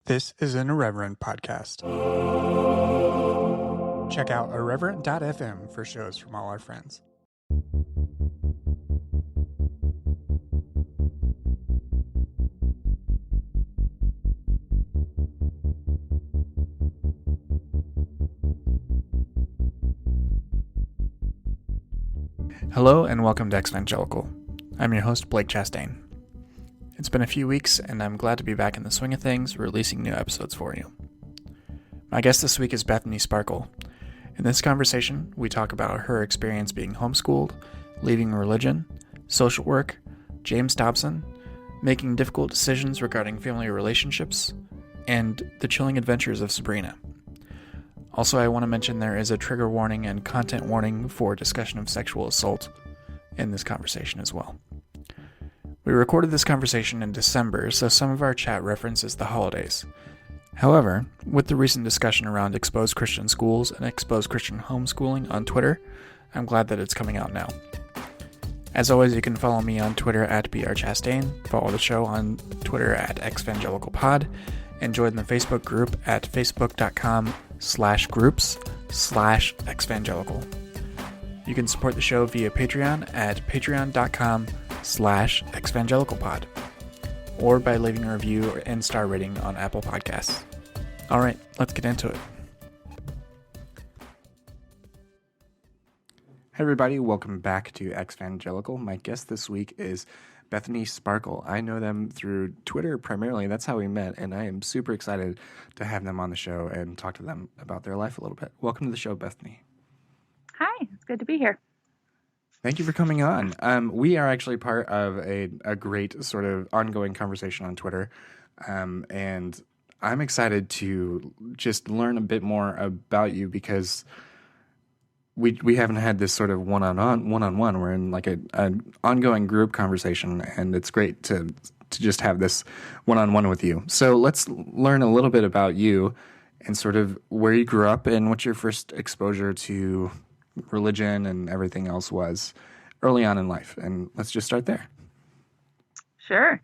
This is an Irreverent podcast. Check out irreverent.fm for shows from all our friends. Hello and welcome to Evangelical. I'm your host, Blake Chastain. It's been a few weeks, and I'm glad to be back in the swing of things, releasing new episodes for you. My guest this week is Bethany Sparkle. In this conversation, we talk about her experience being homeschooled, leaving religion, social work, James Dobson, making difficult decisions regarding family relationships, and the chilling adventures of Sabrina. Also, I want to mention there is a trigger warning and content warning for discussion of sexual assault in this conversation as well. We recorded this conversation in December, so some of our chat references the holidays. However, with the recent discussion around exposed Christian schools and exposed Christian homeschooling on Twitter, I'm glad that it's coming out now. As always, you can follow me on Twitter at brchastain, follow the show on Twitter at xvangelicalpod, and join the Facebook group at facebook.com/groups/xvangelical. You can support the show via Patreon at patreon.com/xvangelicalpod, or by leaving a review and star rating on Apple Podcasts. All right, let's get into it. Hey everybody, welcome back to Evangelical. My guest this week is Bethany Sparkle. I know them through Twitter primarily. That's how we met, and I am super excited to have them on the show and talk to them about their life a little bit. Welcome to the show, Bethany. Hi, it's good to be here. Thank you for coming on. We are actually part of a great sort of ongoing conversation on Twitter, and I'm excited to just learn a bit more about you because we haven't had this sort of one-on-one. We're in like an ongoing group conversation, and it's great to just have this one-on-one with you. So let's learn a little bit about you and sort of where you grew up and what your first exposure to religion and everything else was early on in life. And let's just start there. Sure.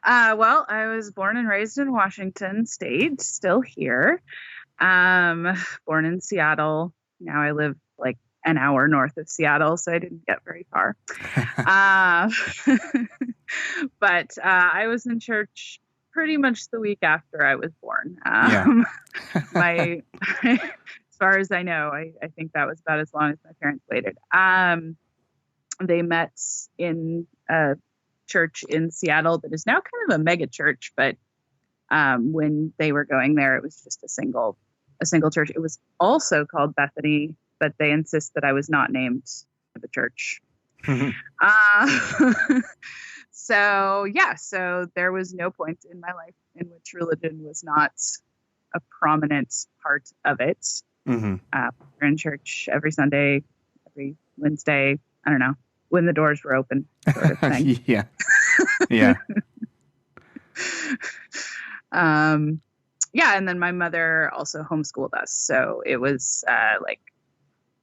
Well, I was born and raised in Washington State, still here. Born in Seattle. Now I live like an hour north of Seattle, so I didn't get very far. But I was in church pretty much the week after I was born. As far as I know, I think that was about as long as my parents waited. They met in a church in Seattle that is now kind of a mega church, but when they were going there, it was just a single church. It was also called Bethany, but they insist that I was not named for the church. So there was no point in my life in which religion was not a prominent part of it. Mm-hmm. We're in church every Sunday, every Wednesday, I don't know, when the doors were open, sort of thing. Yeah. And then my mother also homeschooled us. So it was like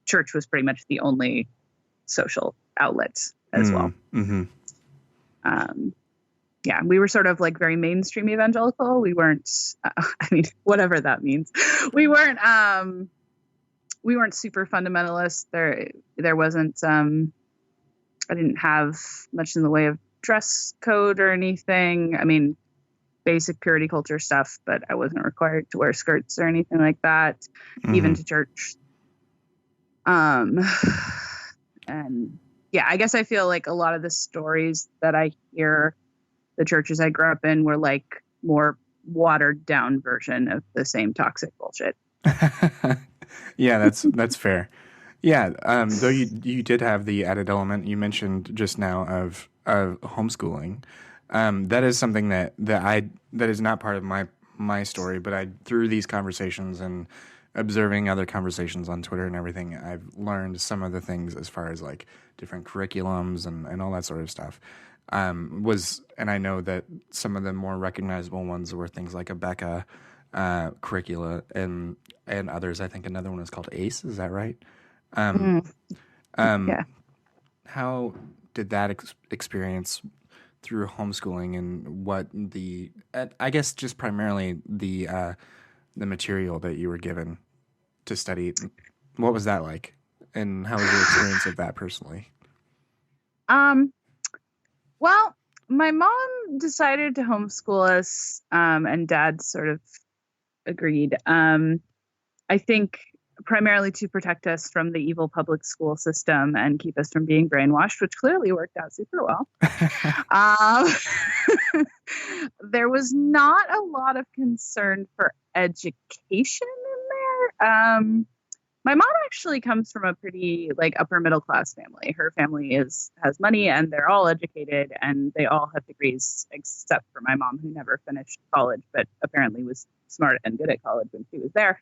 church was pretty much the only social outlet as well. Mm-hmm. We were sort of like very mainstream evangelical. We weren't, whatever that means. We weren't super fundamentalist. There wasn't, I didn't have much in the way of dress code or anything. I mean, basic purity culture stuff, but I wasn't required to wear skirts or anything like that, even to church. I guess I feel like a lot of the stories that I hear the churches I grew up in were like more watered down version of the same toxic bullshit. Yeah, that's fair. Yeah. Though you did have the added element you mentioned just now of homeschooling. That is something that is not part of my story, but through these conversations and observing other conversations on Twitter and everything, I've learned some of the things as far as like different curriculums and all that sort of stuff. And I know that some of the more recognizable ones were things like a Becca curricula and others. I think another one is called ACE. Is that right? Yeah. How did that experience through homeschooling and what I guess just primarily the material that you were given to study. What was that like? And how was your experience of that personally? Well, my mom decided to homeschool us, and dad sort of agreed. I think primarily to protect us from the evil public school system and keep us from being brainwashed, which clearly worked out super well. There was not a lot of concern for education in there. My mom actually comes from a pretty upper middle class family. Her family has money and they're all educated and they all have degrees except for my mom, who never finished college, but apparently was smart and good at college when she was there.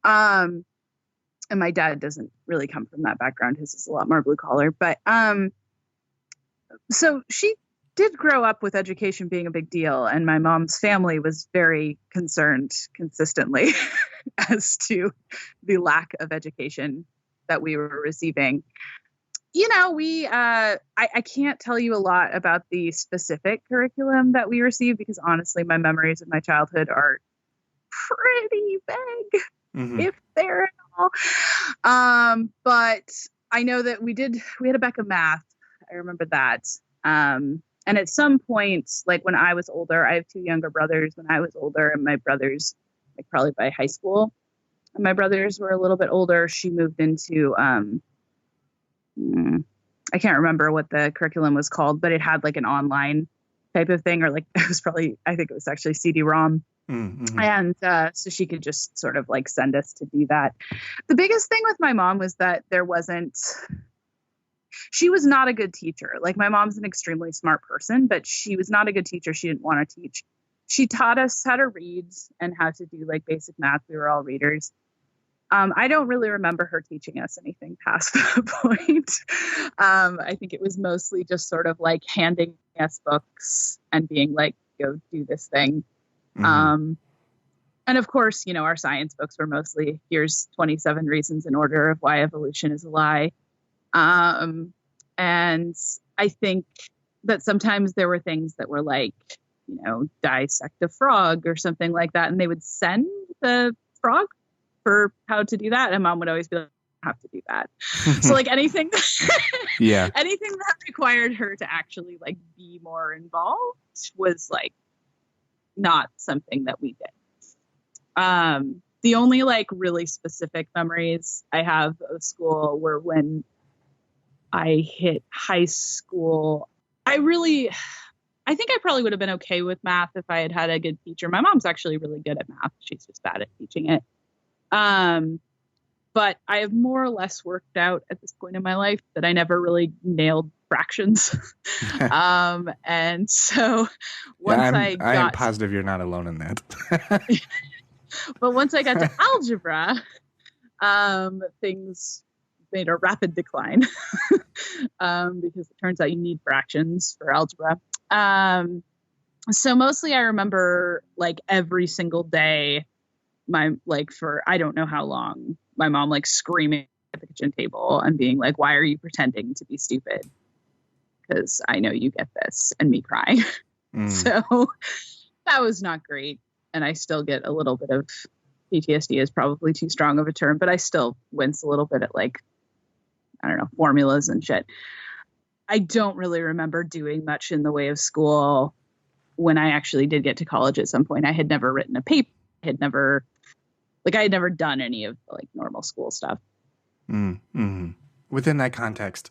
And my dad doesn't really come from that background. His is a lot more blue collar, but so she did grow up with education being a big deal, and my mom's family was very concerned consistently as to the lack of education that we were receiving. I can't tell you a lot about the specific curriculum that we received because honestly, my memories of my childhood are pretty vague, if they're at all. But I know that we had a Beck of math. I remember that. And at some point, when I was older, I have two younger brothers. When I was older, and my brothers, probably by high school, and my brothers were a little bit older, she moved into, I can't remember what the curriculum was called, but it had an online type of thing, or I think it was actually CD-ROM. Mm-hmm. And so she could just sort of send us to do that. The biggest thing with my mom was that she was not a good teacher. My mom's an extremely smart person, but she was not a good teacher. She didn't want to teach. She taught us how to read and how to do basic math. We were all readers. I don't really remember her teaching us anything past that point. I think it was mostly just sort of handing us books and being go do this thing. Mm-hmm. And of course, our science books were mostly, here's 27 reasons in order of why evolution is a lie. And I think that sometimes there were things that were dissect a frog or something like that. And they would send the frog for how to do that. And mom would always be like, I have to do that. So anything, anything that required her to actually be more involved was not something that we did. The only really specific memories I have of school were when I hit high school. I think I probably would have been okay with math if I had had a good teacher. My mom's actually really good at math. She's just bad at teaching it. But I have more or less worked out at this point in my life that I never really nailed fractions. And so I'm positive you're not alone in that. But once I got to algebra, things made a rapid decline because it turns out you need fractions for algebra. So mostly I remember every single day, for I don't know how long, my mom screaming at the kitchen table and being why are you pretending to be stupid? Because I know you get this, and me crying. So that was not great. And I still get a little bit of PTSD is probably too strong of a term, but I still wince a little bit at I don't know, formulas and shit. I don't really remember doing much in the way of school when I actually did get to college at some point. I had never written a paper. I had never done any of normal school stuff. Mm-hmm. Within that context,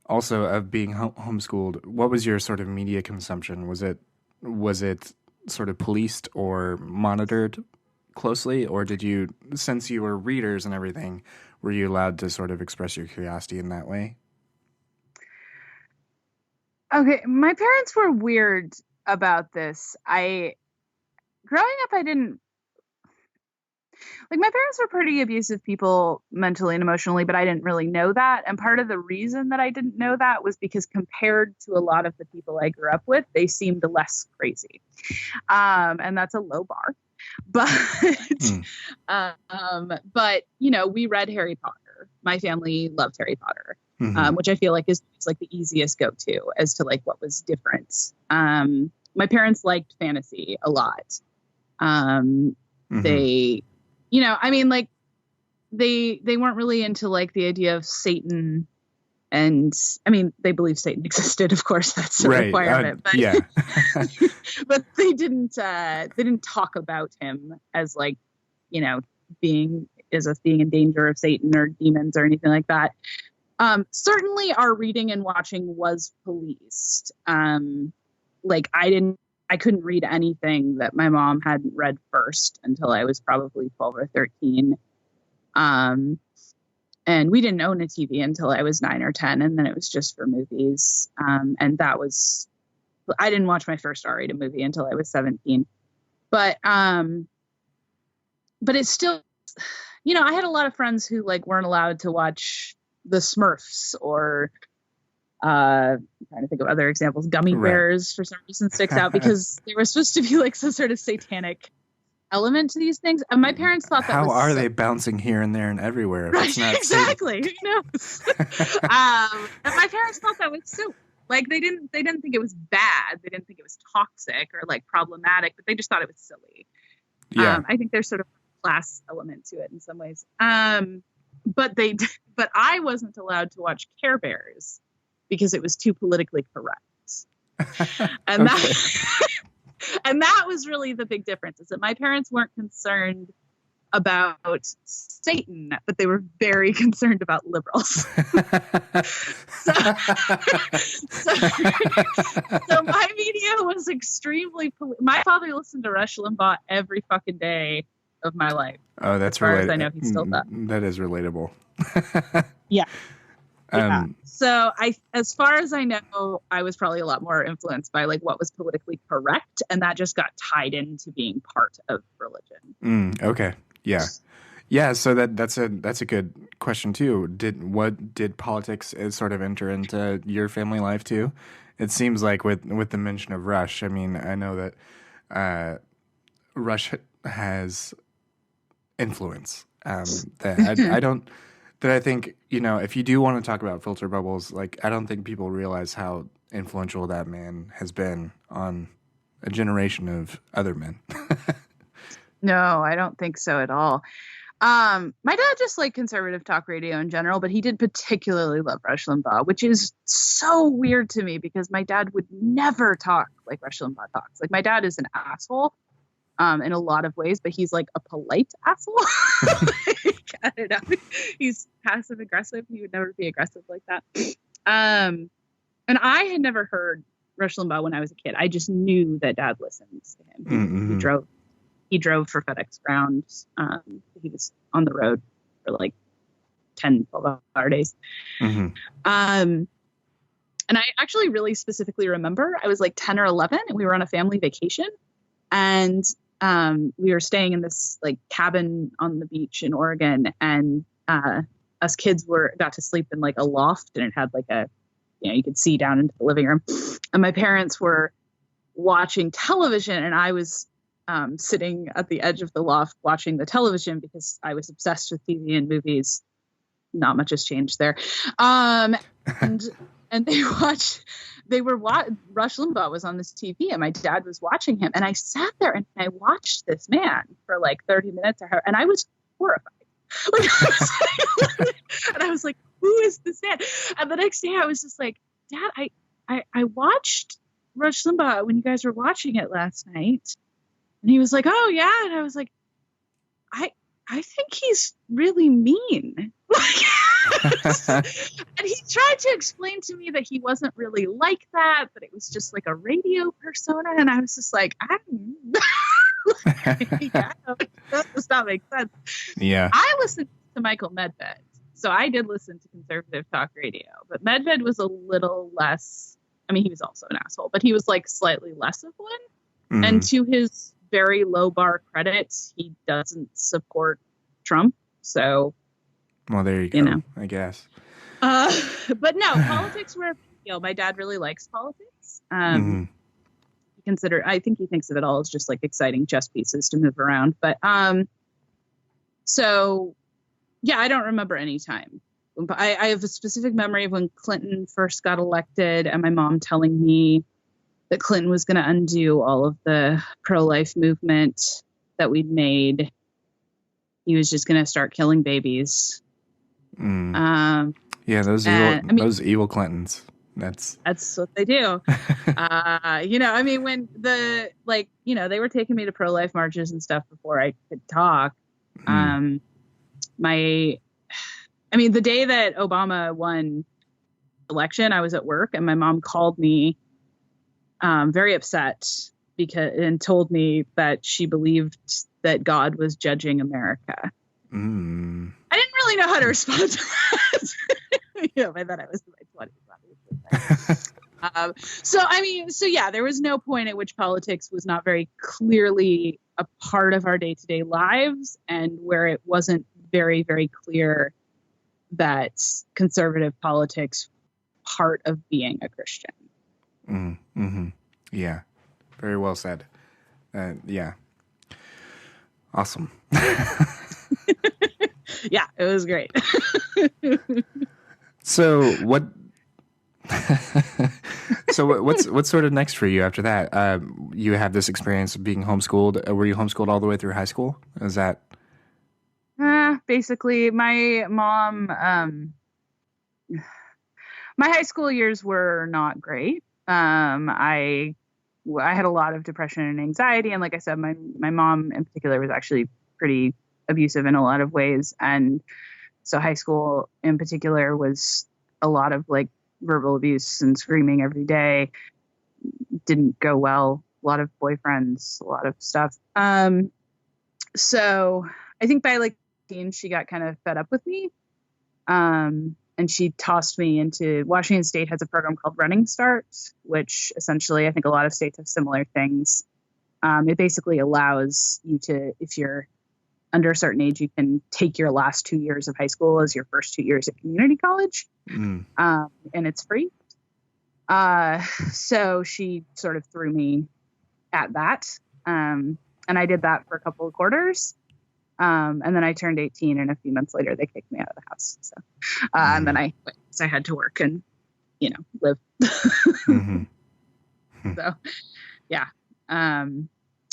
also of being homeschooled, what was your sort of media consumption? Was it sort of policed or monitored closely, or did you, since you were readers and everything, were you allowed to sort of express your curiosity in that way? Okay, my parents were weird about this. Growing up, I didn't my parents were pretty abusive people mentally and emotionally, but I didn't really know that. And part of the reason that I didn't know that was because compared to a lot of the people I grew up with, they seemed less crazy. And that's a low bar. But, but we read Harry Potter. My family loved Harry Potter. which I feel like is like the easiest go-to as to like what was different. My parents liked fantasy a lot. They, you know, I mean, like they weren't really into like the idea of Satan. And I mean, they believe Satan existed, of course, that's a requirement, but yeah. but they didn't talk about him as like, you know, being in danger of Satan or demons or anything like that. Certainly our reading and watching was policed. Like I couldn't read anything that my mom hadn't read first until I was probably 12 or 13. And we didn't own a TV until I was 9 or 10, and then it was just for movies. And that was, I didn't watch my first R-rated movie until I was 17. But it's still, you know, I had a lot of friends who like weren't allowed to watch the Smurfs or I'm trying to think of other examples. Gummy bears for some reason sticks out because they were supposed to be like some sort of satanic element to these things, and my parents thought that how are they bouncing here and there and everywhere if it's not exactly Who knows? And my parents thought that was so like they didn't think it was bad, they didn't think it was toxic or like problematic, but they just thought it was silly. I think there's sort of a class element to it in some ways. But I wasn't allowed to watch Care Bears because it was too politically correct. And and that was really the big difference, is that my parents weren't concerned about Satan, but they were very concerned about liberals. so my media was extremely my father listened to Rush Limbaugh every fucking day of my life. Oh, that's as far as I know, he still does. That is relatable. Yeah. So as far as I know, I was probably a lot more influenced by like what was politically correct, and that just got tied into being part of religion. Okay. Yeah. So that's a good question too. Did politics sort of enter into your family life too? It seems like with the mention of Rush, I mean, I know that Rush has influence that I think, you know, if you do want to talk about filter bubbles, like I don't think people realize how influential that man has been on a generation of other men. No, I don't think so at all. My dad just liked conservative talk radio in general, but he did particularly love Rush Limbaugh, which is so weird to me because my dad would never talk like Rush Limbaugh talks. Like my dad is an asshole in a lot of ways, but he's like a polite asshole. I don't know. He's passive aggressive. He would never be aggressive like that. And I had never heard Rush Limbaugh when I was a kid. I just knew that Dad listens to him. He drove for FedEx Ground. He was on the road for like 10, 12-hour days. And I actually really specifically remember I was like 10 or 11 and we were on a family vacation, and we were staying in this like cabin on the beach in Oregon, and us kids got to sleep in like a loft, and it had like a, you know, you could see down into the living room, and my parents were watching television, and I was sitting at the edge of the loft watching the television because I was obsessed with TV and movies. Not much has changed there. And Rush Limbaugh was on this TV, and my dad was watching him, and I sat there and I watched this man for like 30 minutes or and I was horrified. Like, and I was like, who is this man? And the next day I was just like, Dad, I watched Rush Limbaugh when you guys were watching it last night. And he was like, oh yeah. And I was like, I think he's really mean. And he tried to explain to me that he wasn't really like that it was just like a radio persona. And I was just like, yeah, that does not make sense. Yeah. I listened to Michael Medved. So I did listen to conservative talk radio, but Medved was a little less, I mean, he was also an asshole, but he was like slightly less of one. And to his very low bar credits, he doesn't support Trump. So, well, there you go, I guess. But no, politics were a big deal. My dad really likes politics. I think he thinks of it all as just like exciting chess pieces to move around. But so, yeah, I don't remember any time I have a specific memory of when Clinton first got elected and my mom telling me that Clinton was going to undo all of the pro-life movement that we'd made. He was just going to start killing babies. Yeah, those evil Clintons. That's what they do. I mean, when they were taking me to pro-life marches and stuff before I could talk. The day that Obama won election, I was at work and my mom called me very upset and told me that she believed that God was judging America. I didn't really know how to respond to that. By then I was in my 20s. So there was no point at which politics was not very clearly a part of our day-to-day lives, and where it wasn't very, very clear that conservative politics part of being a Christian. Yeah, very well said. Yeah, awesome. Yeah, it was great. So what? What's sort of next for you after that? You have this experience of being homeschooled. Were you homeschooled all the way through high school? Is that? Basically, my mom. My high school years were not great. I had a lot of depression and anxiety, and like I said, my mom in particular was actually pretty abusive in a lot of ways, and so high school in particular was a lot of like verbal abuse and screaming every day. Didn't go well. A lot of boyfriends, a lot of stuff. So I think by like 18, she got kind of fed up with me. And she tossed me into Washington State has a program called Running Start, which essentially I think a lot of states have similar things. It basically allows you to, if you're under a certain age, you can take your last 2 years of high school as your first 2 years at community college. And it's free. So she sort of threw me at that. And I did that for a couple of quarters. And then I turned 18, and a few months later they kicked me out of the house. So, and then I quit because I had to work and, live. So, yeah.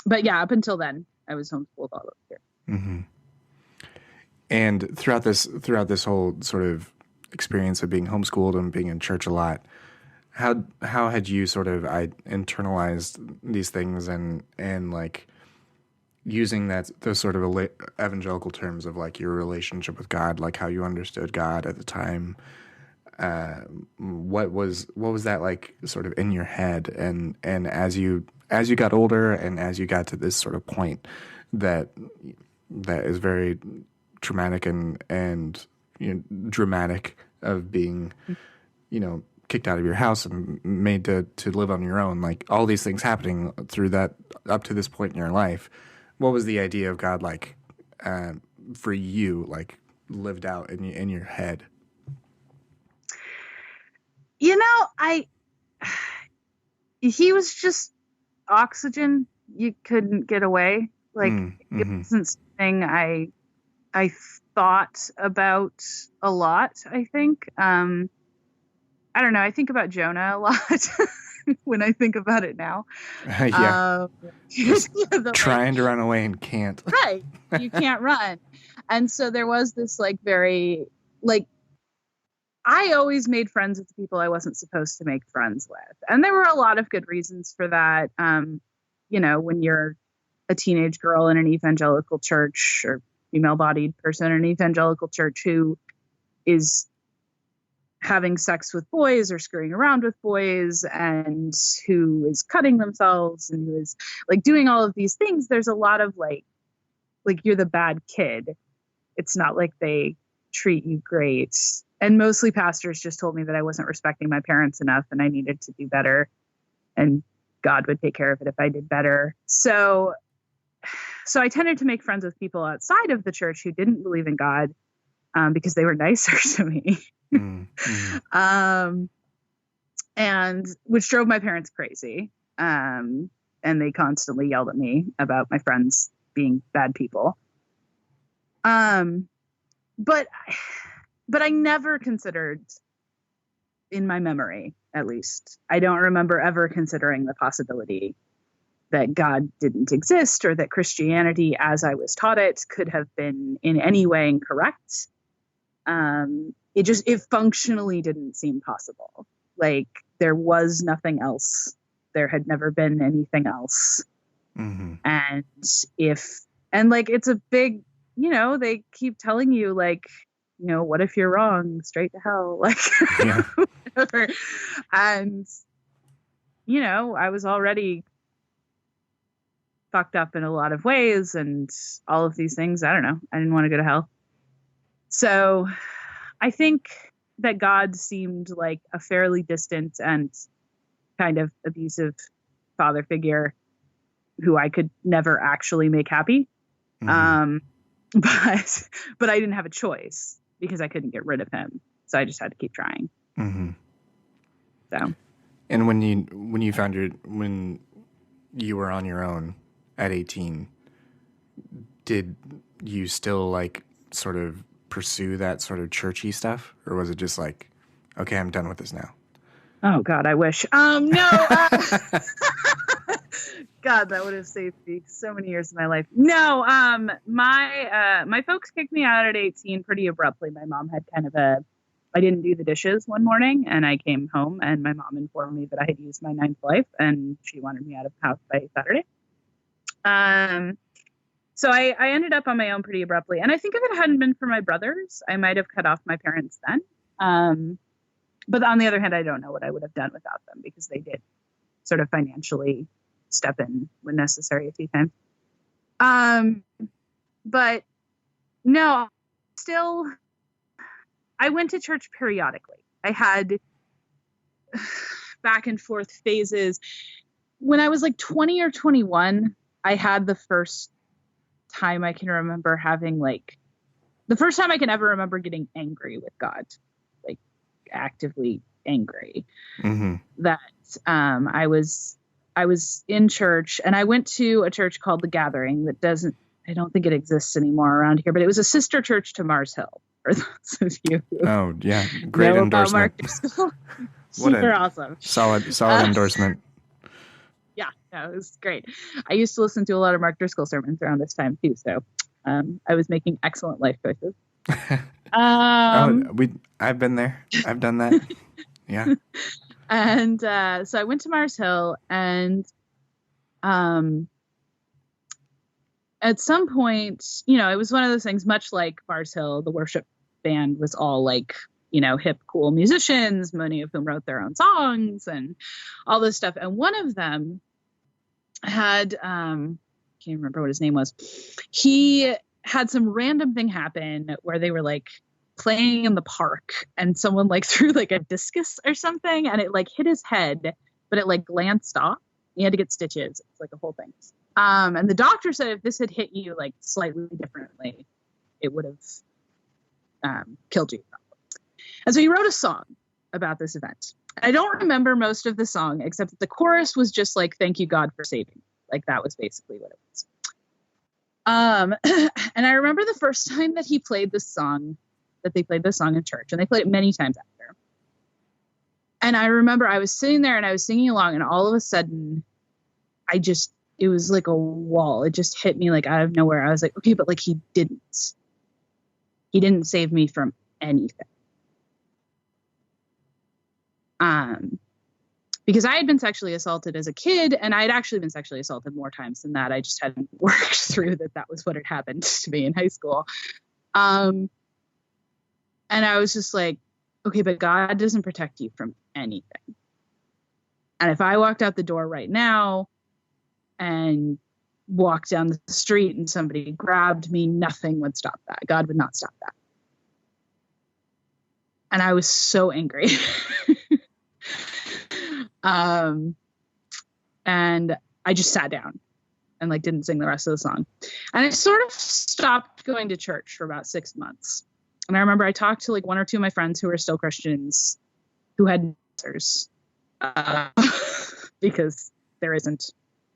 But yeah, up until then, I was homeschooled all over here. And throughout this whole sort of experience of being homeschooled and being in church a lot, how had you sort of internalized these things and like using those sort of evangelical terms of like your relationship with God, like how you understood God at the time? What was that like sort of in your head, and as you got older and as you got to this sort of point that is very traumatic and dramatic of being kicked out of your house and made to live on your own, like all these things happening through that up to this point in your life, what was the idea of God like for you, like lived out in your head? He was just oxygen. You couldn't get away. Like it wasn't something I thought about a lot, I think. I don't know. I think about Jonah a lot when I think about it now. Yeah. Trying to run away and can't. Right. You can't run. And so there was this like very like, I always made friends with the people I wasn't supposed to make friends with. And there were a lot of good reasons for that. When you're a teenage girl in an evangelical church or female-bodied person in an evangelical church who is having sex with boys or screwing around with boys and who is cutting themselves and who is like doing all of these things, there's a lot of like you're the bad kid. It's not like they treat you great. And mostly pastors just told me that I wasn't respecting my parents enough and I needed to do better, and God would take care of it if I did better. So I tended to make friends with people outside of the church who didn't believe in God because they were nicer to me. And which drove my parents crazy. And they constantly yelled at me about my friends being bad people. But but I never considered, in my memory, at least, I don't remember ever considering the possibility that God didn't exist or that Christianity, as I was taught it, could have been in any way incorrect. It functionally didn't seem possible. Like, there was nothing else. There had never been anything else. Mm-hmm. And it's a big, they keep telling you, like, what if you're wrong? Straight to hell. Like, yeah. whatever. And, I was already fucked up in a lot of ways and all of these things. I don't know. I didn't want to go to hell. So I think that God seemed like a fairly distant and kind of abusive father figure who I could never actually make happy. Mm-hmm. But I didn't have a choice because I couldn't get rid of him. So I just had to keep trying. Mm-hmm. So. And when you were on your own at 18, did you still like sort of pursue that sort of churchy stuff, or was it just like, okay, I'm done with this now? Oh God, I wish. No. God, that would have saved me so many years of my life. No, my folks kicked me out at 18 pretty abruptly. My mom had I didn't do the dishes one morning, and I came home, and my mom informed me that I had used my 9th life, and she wanted me out of the house by Saturday. So I ended up on my own pretty abruptly, and I think if it hadn't been for my brothers, I might have cut off my parents then. But on the other hand, I don't know what I would have done without them, because they did sort of financially step in when necessary a few times. But no, still, I went to church periodically. I had back and forth phases. When I was like 20 or 21, I had the first time I can remember having the first time I can ever remember getting angry with God, like actively angry. Mm-hmm. That I was in church, and I went to a church called The Gathering I don't think it exists anymore around here, but it was a sister church to Mars Hill, for those of you who Oh yeah, great endorsement. Super awesome. Solid endorsement. Yeah, it was great. I used to listen to a lot of Mark Driscoll sermons around this time too, so I was making excellent life choices. I've been there. I've done that. Yeah. And so I went to Mars Hill, and at some point, it was one of those things, much like Mars Hill, the worship band was all like, hip, cool musicians, many of whom wrote their own songs and all this stuff. And one of them had, can't remember what his name was. He had some random thing happen where they were like playing in the park, and someone like threw like a discus or something, and it like hit his head, but it like glanced off. He had to get stitches. It's like a whole thing. And the doctor said if this had hit you like slightly differently, it would have killed you. And so he wrote a song about this event. I don't remember most of the song, except that the chorus was just like, "Thank you, God, for saving me." Like, that was basically what it was. And I remember the first time that they played this song in church, and they played it many times after. And I remember I was sitting there and I was singing along, and all of a sudden it was like a wall. It just hit me like out of nowhere. I was like, okay, but like he didn't save me from anything. Because I had been sexually assaulted as a kid, and I had actually been sexually assaulted more times than that. I just hadn't worked through that was what had happened to me in high school. And I was just like, okay, but God doesn't protect you from anything. And if I walked out the door right now and walked down the street and somebody grabbed me, nothing would stop that. God would not stop that. And I was so angry. And I just sat down and like didn't sing the rest of the song. And I sort of stopped going to church for about 6 months. And I remember I talked to like one or two of my friends who were still Christians who had answers, because there isn't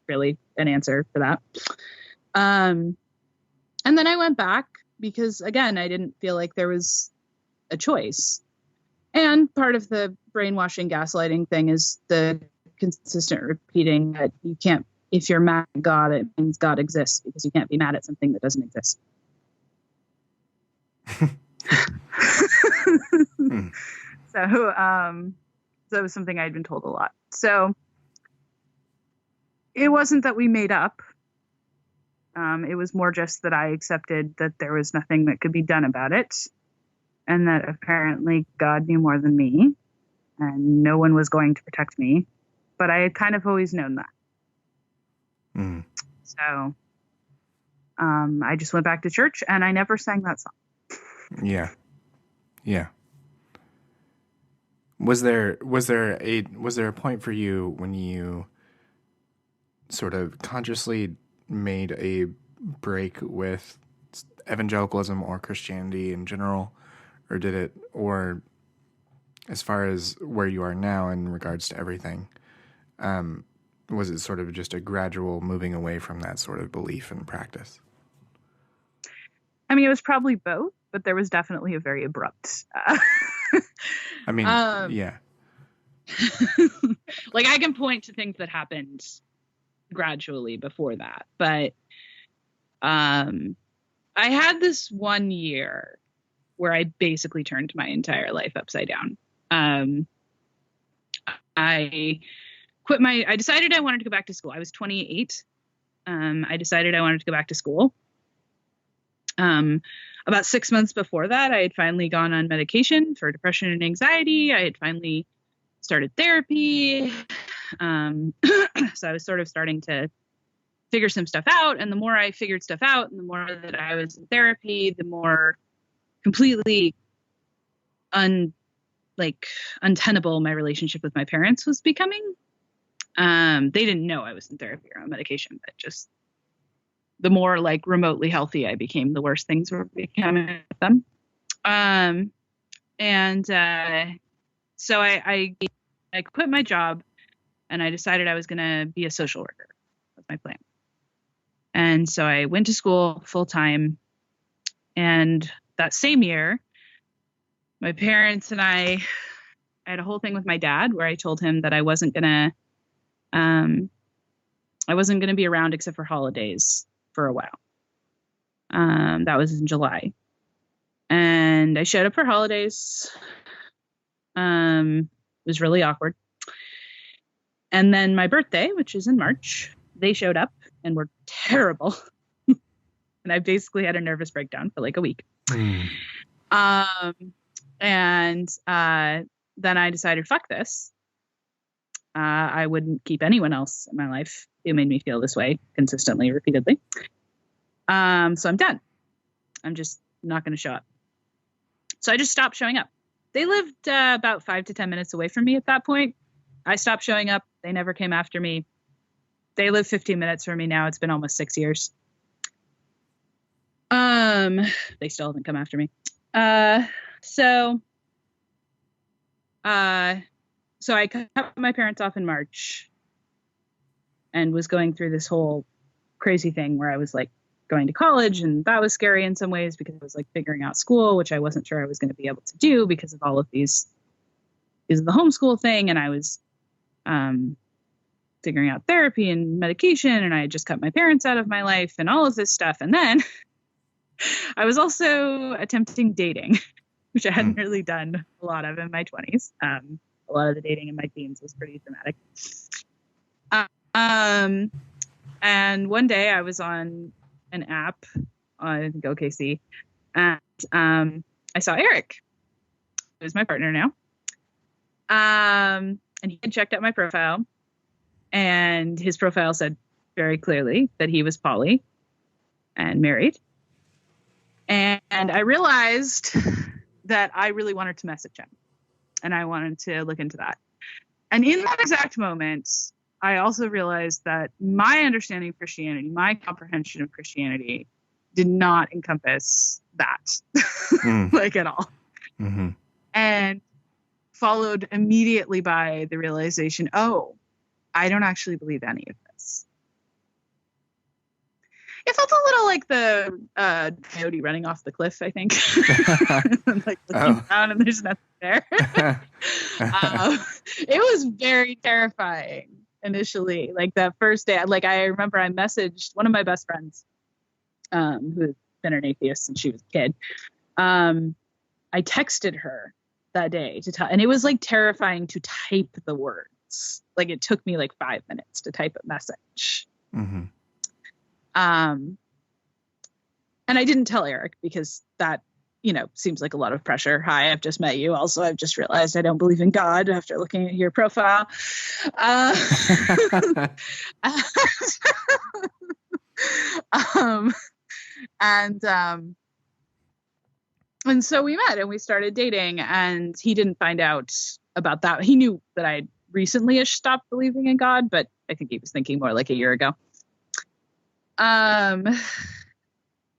really an answer for that. And then I went back because, again, I didn't feel like there was a choice. And part of the brainwashing, gaslighting thing is the consistent repeating that you can't, if you're mad at God, it means God exists, because you can't be mad at something that doesn't exist. So that was something I'd been told a lot. So it wasn't that we made up. It was more just that I accepted that there was nothing that could be done about it, and that apparently God knew more than me, and no one was going to protect me. But I had kind of always known that. So I just went back to church, and I never sang that song. Yeah. Was there a point for you when you sort of consciously made a break with evangelicalism or Christianity in general, or as far as where you are now in regards to everything, was it sort of just a gradual moving away from that sort of belief and practice? I mean, it was probably both, but there was definitely a very abrupt. I mean, yeah. Like, I can point to things that happened gradually before that, but I had this one year where I basically turned my entire life upside down. I decided I wanted to go back to school. I was 28. I decided I wanted to go back to school. About 6 months before that, I had finally gone on medication for depression and anxiety. I had finally started therapy. So I was sort of starting to figure some stuff out. And the more I figured stuff out and the more that I was in therapy, the more completely untenable my relationship with my parents was becoming. They didn't know I was in therapy or on medication, but just the more like remotely healthy I became, the worse things were becoming with them. So I quit my job and I decided I was going to be a social worker. That's my plan. And so I went to school full time. And that same year, my parents and I had a whole thing with my dad where I told him that I wasn't going to be around except for holidays for a while. That was in July. And I showed up for holidays. It was really awkward. And then my birthday, which is in March, they showed up and were terrible. And I basically had a nervous breakdown for like a week. And then I decided, fuck this. I wouldn't keep anyone else in my life who made me feel this way consistently, repeatedly. So I'm done. I'm just not going to show up. So I just stopped showing up. They lived about 5 to 10 minutes away from me at that point. I stopped showing up. They never came after me. They live 15 minutes from me now. It's been almost 6 years. They still haven't come after me. So I cut my parents off in March and was going through this whole crazy thing where I was like going to college, and that was scary in some ways because I was like figuring out school, which I wasn't sure I was going to be able to do because of all of these, is the homeschool thing. And I was, figuring out therapy and medication, and I had just cut my parents out of my life and all of this stuff. And then I was also attempting dating, which I hadn't really done a lot of in my 20s. A lot of the dating in my teens was pretty dramatic. And one day I was on an app, I think OKC, and I saw Eric, who's my partner now. And he had checked out my profile, and his profile said very clearly that he was poly and married. And I realized that I really wanted to message him, and I wanted to look into that. And in that exact moment, I also realized that my understanding of Christianity, my comprehension of Christianity, did not encompass that, like at all. Mm-hmm. And followed immediately by the realization, oh, I don't actually believe any of this. It felt a little like the coyote running off the cliff, I think. Like looking down and there's nothing there. It was very terrifying initially. Like that first day, like I remember I messaged one of my best friends, who's been an atheist since she was a kid. I texted her that day to tell, and it was like terrifying to type the words. Like it took me like 5 minutes to type a message. Mm-hmm. And I didn't tell Eric because that, seems like a lot of pressure. Hi, I've just met you. Also, I've just realized I don't believe in God after looking at your profile. And so we met and we started dating, and he didn't find out about that. He knew that I'd recently-ish stopped believing in God, but I think he was thinking more like a year ago.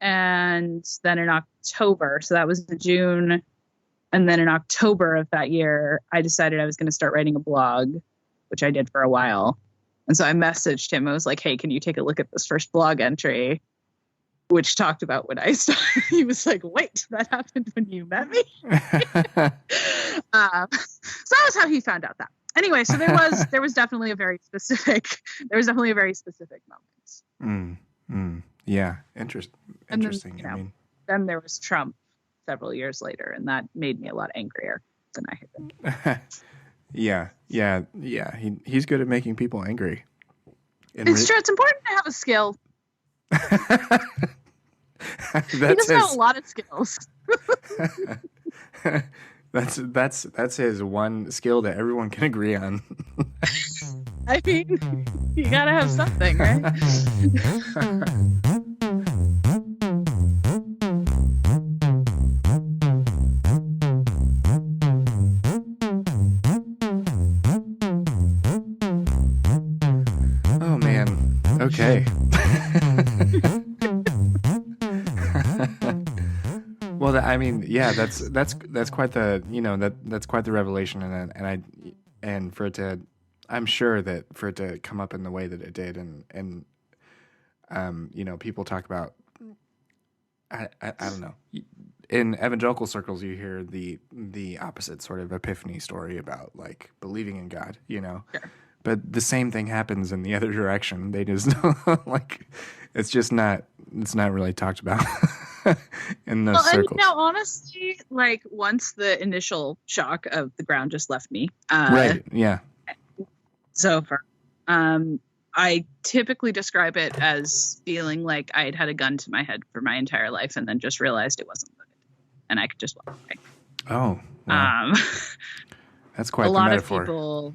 And then in October, so that was in June, and then in October of that year, I decided I was going to start writing a blog, which I did for a while. And so I messaged him. I was like, hey, can you take a look at this first blog entry, which talked about when I started? He was like, wait, that happened when you met me? So that was how he found out that. Anyway, so there was definitely a very specific moment. Yeah. Interesting. Then, then there was Trump several years later, and that made me a lot angrier than I had been. Yeah. He's good at making people angry. It's true. It's important to have a skill. He doesn't have a lot of skills. That's his one skill that everyone can agree on. I mean, you gotta have something, right? Oh man. Okay. Well, that's quite the that's quite the revelation, and for it to, I'm sure that for it to come up in the way that it did, and people talk about, I don't know, in evangelical circles you hear the opposite sort of epiphany story about like believing in God, Sure. But the same thing happens in the other direction. They just like it's not really talked about. In those circles. And honestly, like once the initial shock of the ground just left me, right? Yeah. It's over. I typically describe it as feeling like I'd had a gun to my head for my entire life, and then just realized it wasn't loaded, and I could just walk away. Oh. Wow. That's quite a the lot metaphor. Of people.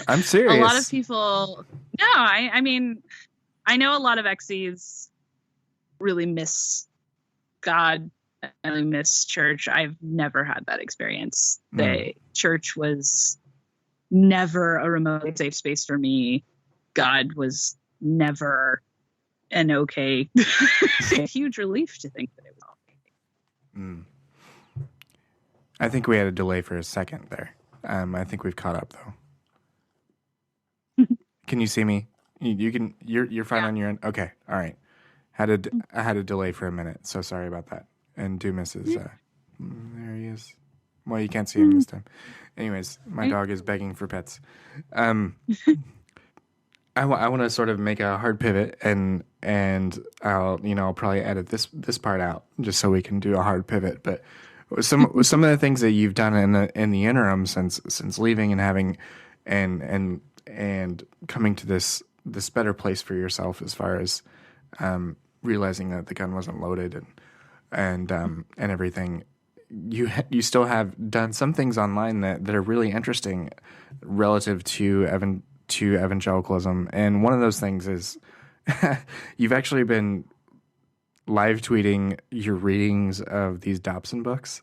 I'm serious. A lot of people. No, I mean, I know a lot of exes really miss God and really miss church. I've never had that experience. The church was never a remotely safe space for me. God was never an okay. It's a huge relief to think that it was okay. I think we had a delay for a second there. I think we've caught up though. Can you see me? You're fine on your end? Okay. All right. I had a delay for a minute, so sorry about that. And Dumas is there he is. Well, you can't see him this time. Anyways, my dog is begging for pets. I want to sort of make a hard pivot, and I'll probably edit this part out just so we can do a hard pivot. But some of the things that you've done in the interim since leaving and having and coming to this better place for yourself as far as realizing that the gun wasn't loaded and everything, you still have done some things online that are really interesting relative to evangelicalism, and one of those things is you've actually been live tweeting your readings of these Dobson books,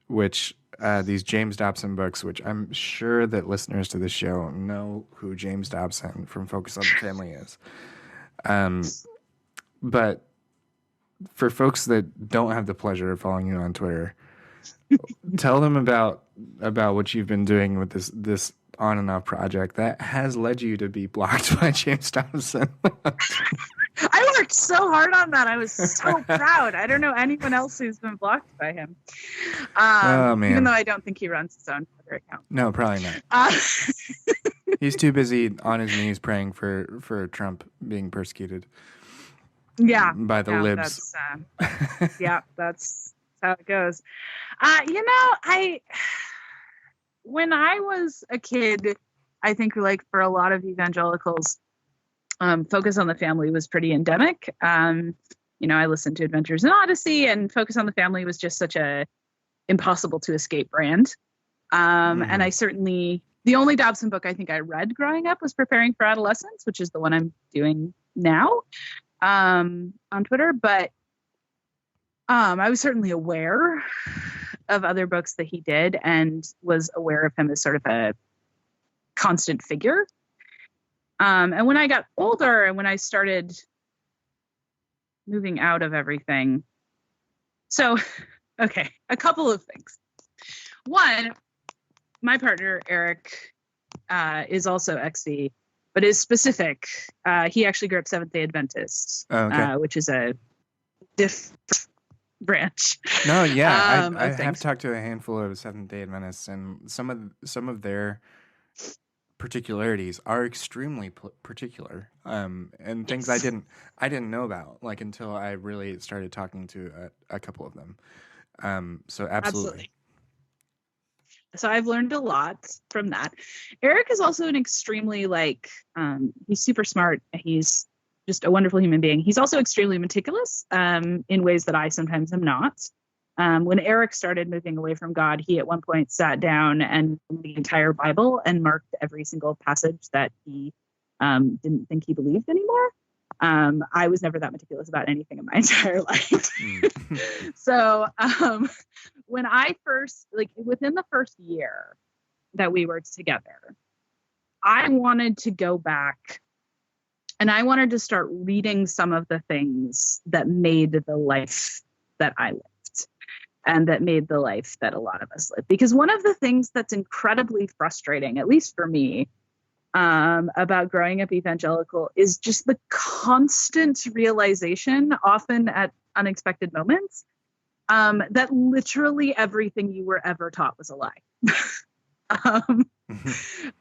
which these James Dobson books, which I'm sure that listeners to this show know who James Dobson from Focus on the Family is. But for folks that don't have the pleasure of following you on Twitter, tell them about what you've been doing with this on and off project that has led you to be blocked by James Dobson. I worked so hard on that. I was so proud. I don't know anyone else who's been blocked by him. Oh, man. Even though I don't think he runs his own Twitter account. No, probably not. He's too busy on his knees praying for Trump being persecuted. Yeah. By the libs. That's how it goes. When I was a kid, I think like for a lot of evangelicals, Focus on the Family was pretty endemic. I listened to Adventures in Odyssey, and Focus on the Family was just such a impossible to escape brand. And I certainly, the only Dobson book I think I read growing up was Preparing for Adolescence, which is the one I'm doing now on Twitter. But I was certainly aware of other books that he did and was aware of him as sort of a constant figure. And when I got older and when I started moving out of everything. So, okay, a couple of things. One, my partner, Eric, is also XV, but is specific. He actually grew up Seventh-day Adventist, which is a different branch. No, yeah, I have talked to a handful of Seventh-day Adventists, and some of their particularities are extremely particular, and things I didn't know about like until I really started talking to a couple of them. So absolutely. So I've learned a lot from that. Eric is also an extremely he's super smart. He's just a wonderful human being. He's also extremely meticulous in ways that I sometimes am not. When Eric started moving away from God, he at one point sat down and read the entire Bible and marked every single passage that he didn't think he believed anymore. I was never that meticulous about anything in my entire life. So when I first, within the first year that we were together, I wanted to go back and I wanted to start reading some of the things that made the life that I lived. And that made the life that a lot of us live. Because one of the things that's incredibly frustrating, at least for me, about growing up evangelical is just the constant realization, often at unexpected moments, that literally everything you were ever taught was a lie.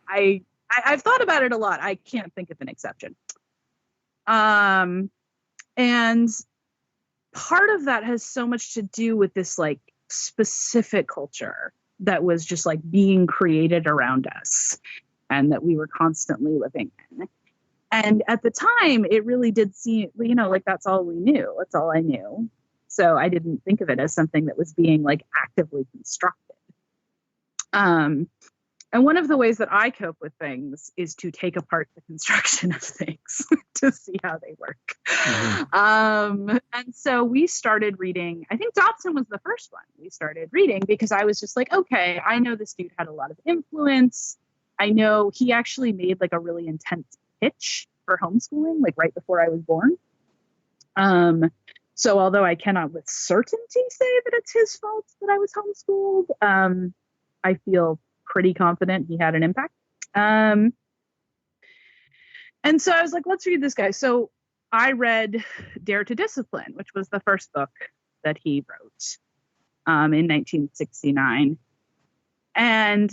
I've thought about it a lot. I can't think of an exception. And part of that has so much to do with this specific culture that was just being created around us and that we were constantly living in. And at the time, it really did seem, that's all we knew. That's all I knew. So I didn't think of it as something that was being actively constructed. And one of the ways that I cope with things is to take apart the construction of things to see how they work. Mm-hmm. And so we started reading, I think Dobson was the first one we started reading because I was just okay, I know this dude had a lot of influence. I know he actually made a really intense pitch for homeschooling, right before I was born. So although I cannot with certainty say that it's his fault that I was homeschooled, I feel pretty confident he had an impact. And so I was let's read this guy. So I read Dare to Discipline, which was the first book that he wrote in 1969. And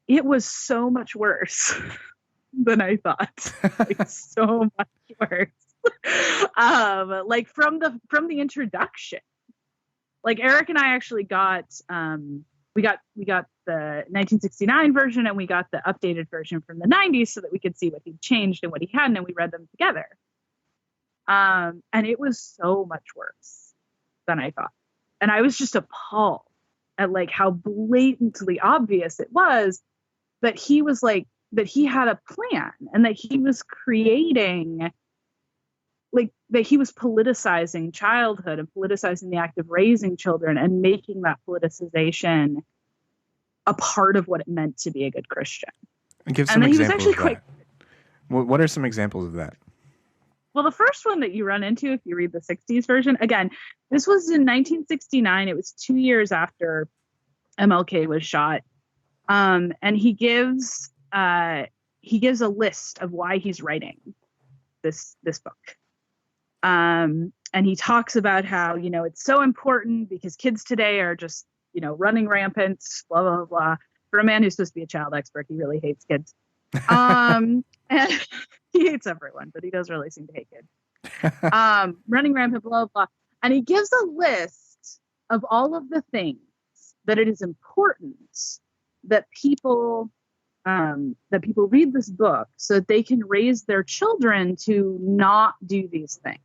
it was so much worse than I thought. So much worse. From the introduction, Eric and I actually got we got the 1969 version and we got the updated version from the 90s so that we could see what he'd changed and what he hadn't, and we read them together. And it was so much worse than I thought. And I was just appalled at how blatantly obvious it was that he was that he had a plan and that he was creating that he was politicizing childhood and politicizing the act of raising children and making that politicization a part of what it meant to be a good Christian. Give some examples of that. What are some examples of that? Well, the first one that you run into, if you read the 60s version, again, this was in 1969. It was 2 years after MLK was shot. And he gives a list of why he's writing this book. And he talks about how, it's so important because kids today are just, running rampant, blah, blah, blah. For a man who's supposed to be a child expert, he really hates kids. And he hates everyone, but he does really seem to hate kids. Running rampant, blah, blah, blah. And he gives a list of all of the things that it is important that people read this book so that they can raise their children to not do these things.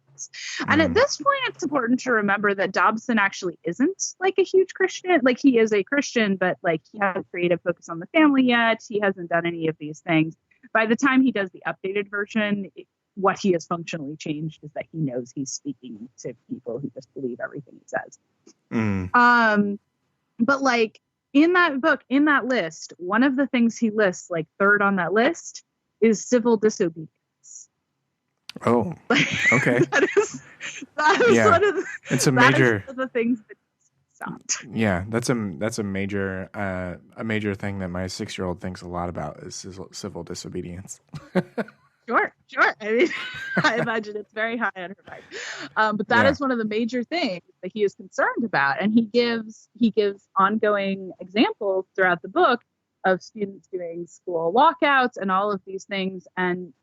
And at this point, it's important to remember that Dobson actually isn't like a huge Christian. Like, he is a Christian, but like, he hasn't created Focus on the Family yet. He hasn't done any of these things. By the time he does the updated version, what he has functionally changed is that he knows he's speaking to people who just believe everything he says. But like, in that book, in that list, one of the things he lists, like third on that list, is civil disobedience. Oh, okay. that is one of the, it's a major, one of the things that stopped. Yeah, that's a major thing that my 6-year-old thinks a lot about is civil disobedience. Sure. I mean, I imagine it's very high on her mind. But that is one of the major things that he is concerned about. And he gives ongoing examples throughout the book of students doing school walkouts and all of these things. And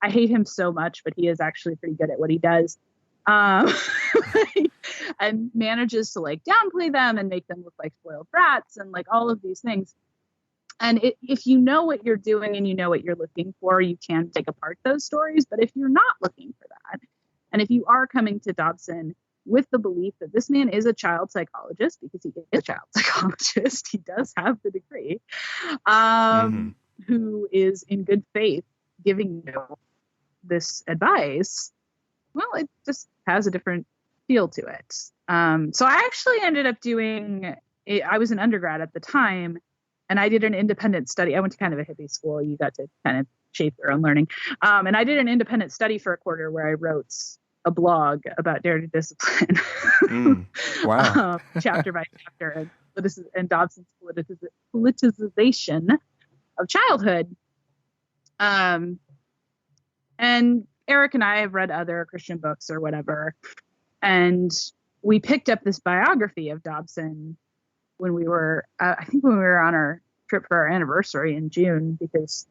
I hate him so much, but he is actually pretty good at what he does. And manages to like downplay them and make them look like spoiled brats and like all of these things. And if you know what you're doing and you know what you're looking for, you can take apart those stories. But if you're not looking for that, and if you are coming to Dobson with the belief that this man is a child psychologist, because he is a child psychologist, he does have the degree, who is in good faith giving you this advice, well, it just has a different feel to it. So I actually ended up I was an undergrad at the time, and I did an independent study. I went to kind of a hippie school. You got to kind of shape your own learning. And I did an independent study for a quarter where I wrote a blog about dare to discipline. Wow. Chapter by chapter, and Dobson's politicization of childhood. And Eric and I have read other Christian books or whatever. And we picked up this biography of Dobson when we were, I think when we were on our trip for our anniversary in June, because,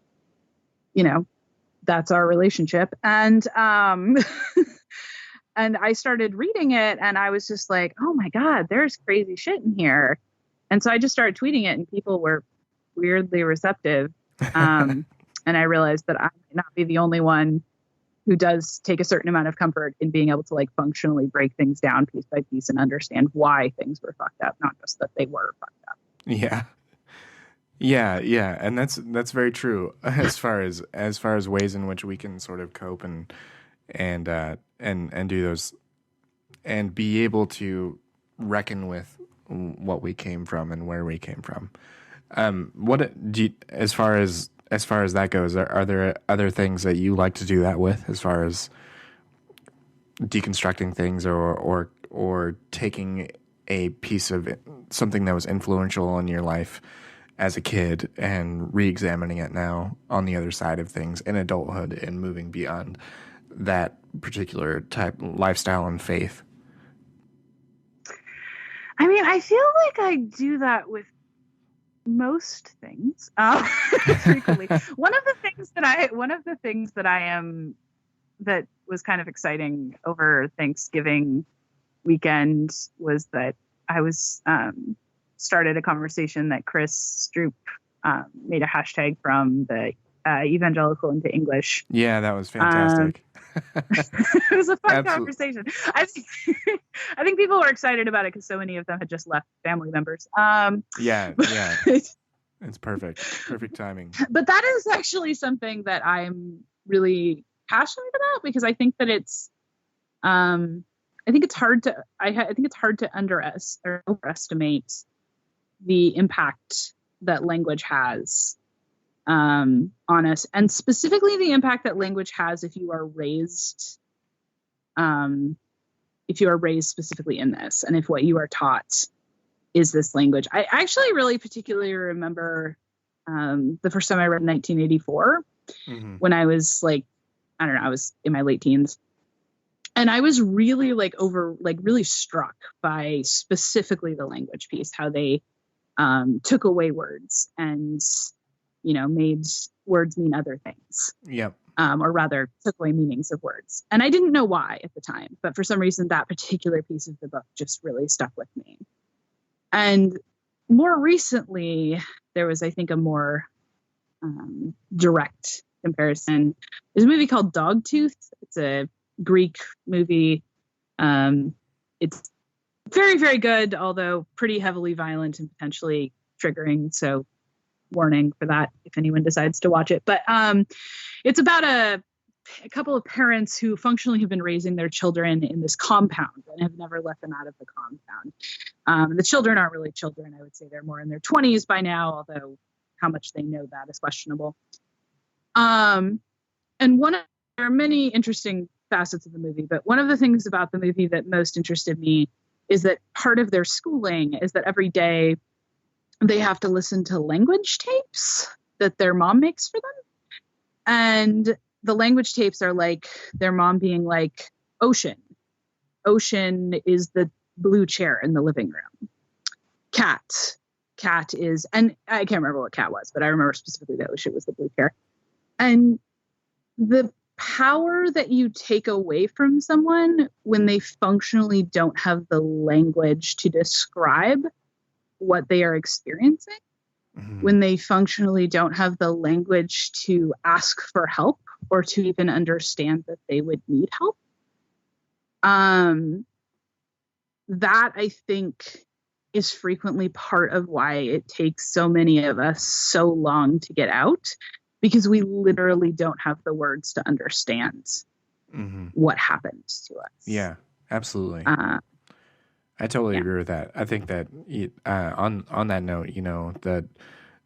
that's our relationship. And, and I started reading it and I was just like, oh my God, there's crazy shit in here. And so I just started tweeting it and people were weirdly receptive. And I realized that I might not be the only one who does take a certain amount of comfort in being able to like functionally break things down piece by piece and understand why things were fucked up, not just that they were fucked up. Yeah. And that's very true as far as ways in which we can sort of cope and do those and be able to reckon with what we came from and where we came from. As far as that goes, are there other things that you like to do that with, as far as deconstructing things or taking a piece of something that was influential in your life as a kid and re-examining it now on the other side of things in adulthood and moving beyond that particular type lifestyle and faith? I mean, I feel like I do that with most things. Frequently. One of the things that was kind of exciting over Thanksgiving weekend was that I was started a conversation that Chris Stroop made a hashtag from the evangelical into English. Yeah, that was fantastic. It was a fun conversation. I think people were excited about it because so many of them had just left family members. Yeah. It's perfect timing. But that is actually something that I'm really passionate about, because I think that it's I think it's hard to underestimate the impact that language has on us, and specifically the impact that language has if you are raised specifically in this, and if what you are taught is this language. I actually really particularly remember the first time I read 1984 when I was like, I don't know, I was in my late teens. And I was really really struck by specifically the language piece, how they took away words and, made words mean other things. Yep. Or rather took away meanings of words. And I didn't know why at the time, but for some reason that particular piece of the book just really stuck with me. And more recently, there was, I think, a more direct comparison. There's a movie called Dogtooth. It's a Greek movie. It's very, very good, although pretty heavily violent and potentially triggering. So warning for that if anyone decides to watch it. But it's about a couple of parents who functionally have been raising their children in this compound and have never let them out of the compound. The children aren't really children. I would say they're more in their 20s by now, although how much they know that is questionable. And there are many interesting facets of the movie, but one of the things about the movie that most interested me is that part of their schooling is that every day they have to listen to language tapes that their mom makes for them. And the language tapes are like their mom being like, ocean. Ocean is the blue chair in the living room. Cat is, and I can't remember what cat was, but I remember specifically that ocean was the blue chair. And the power that you take away from someone when they functionally don't have the language to describe what they are experiencing, when they functionally don't have the language to ask for help or to even understand that they would need help. That, I think, is frequently part of why it takes so many of us so long to get out, because we literally don't have the words to understand what happened to us. Yeah, absolutely. I totally agree with that. I think that on that note, that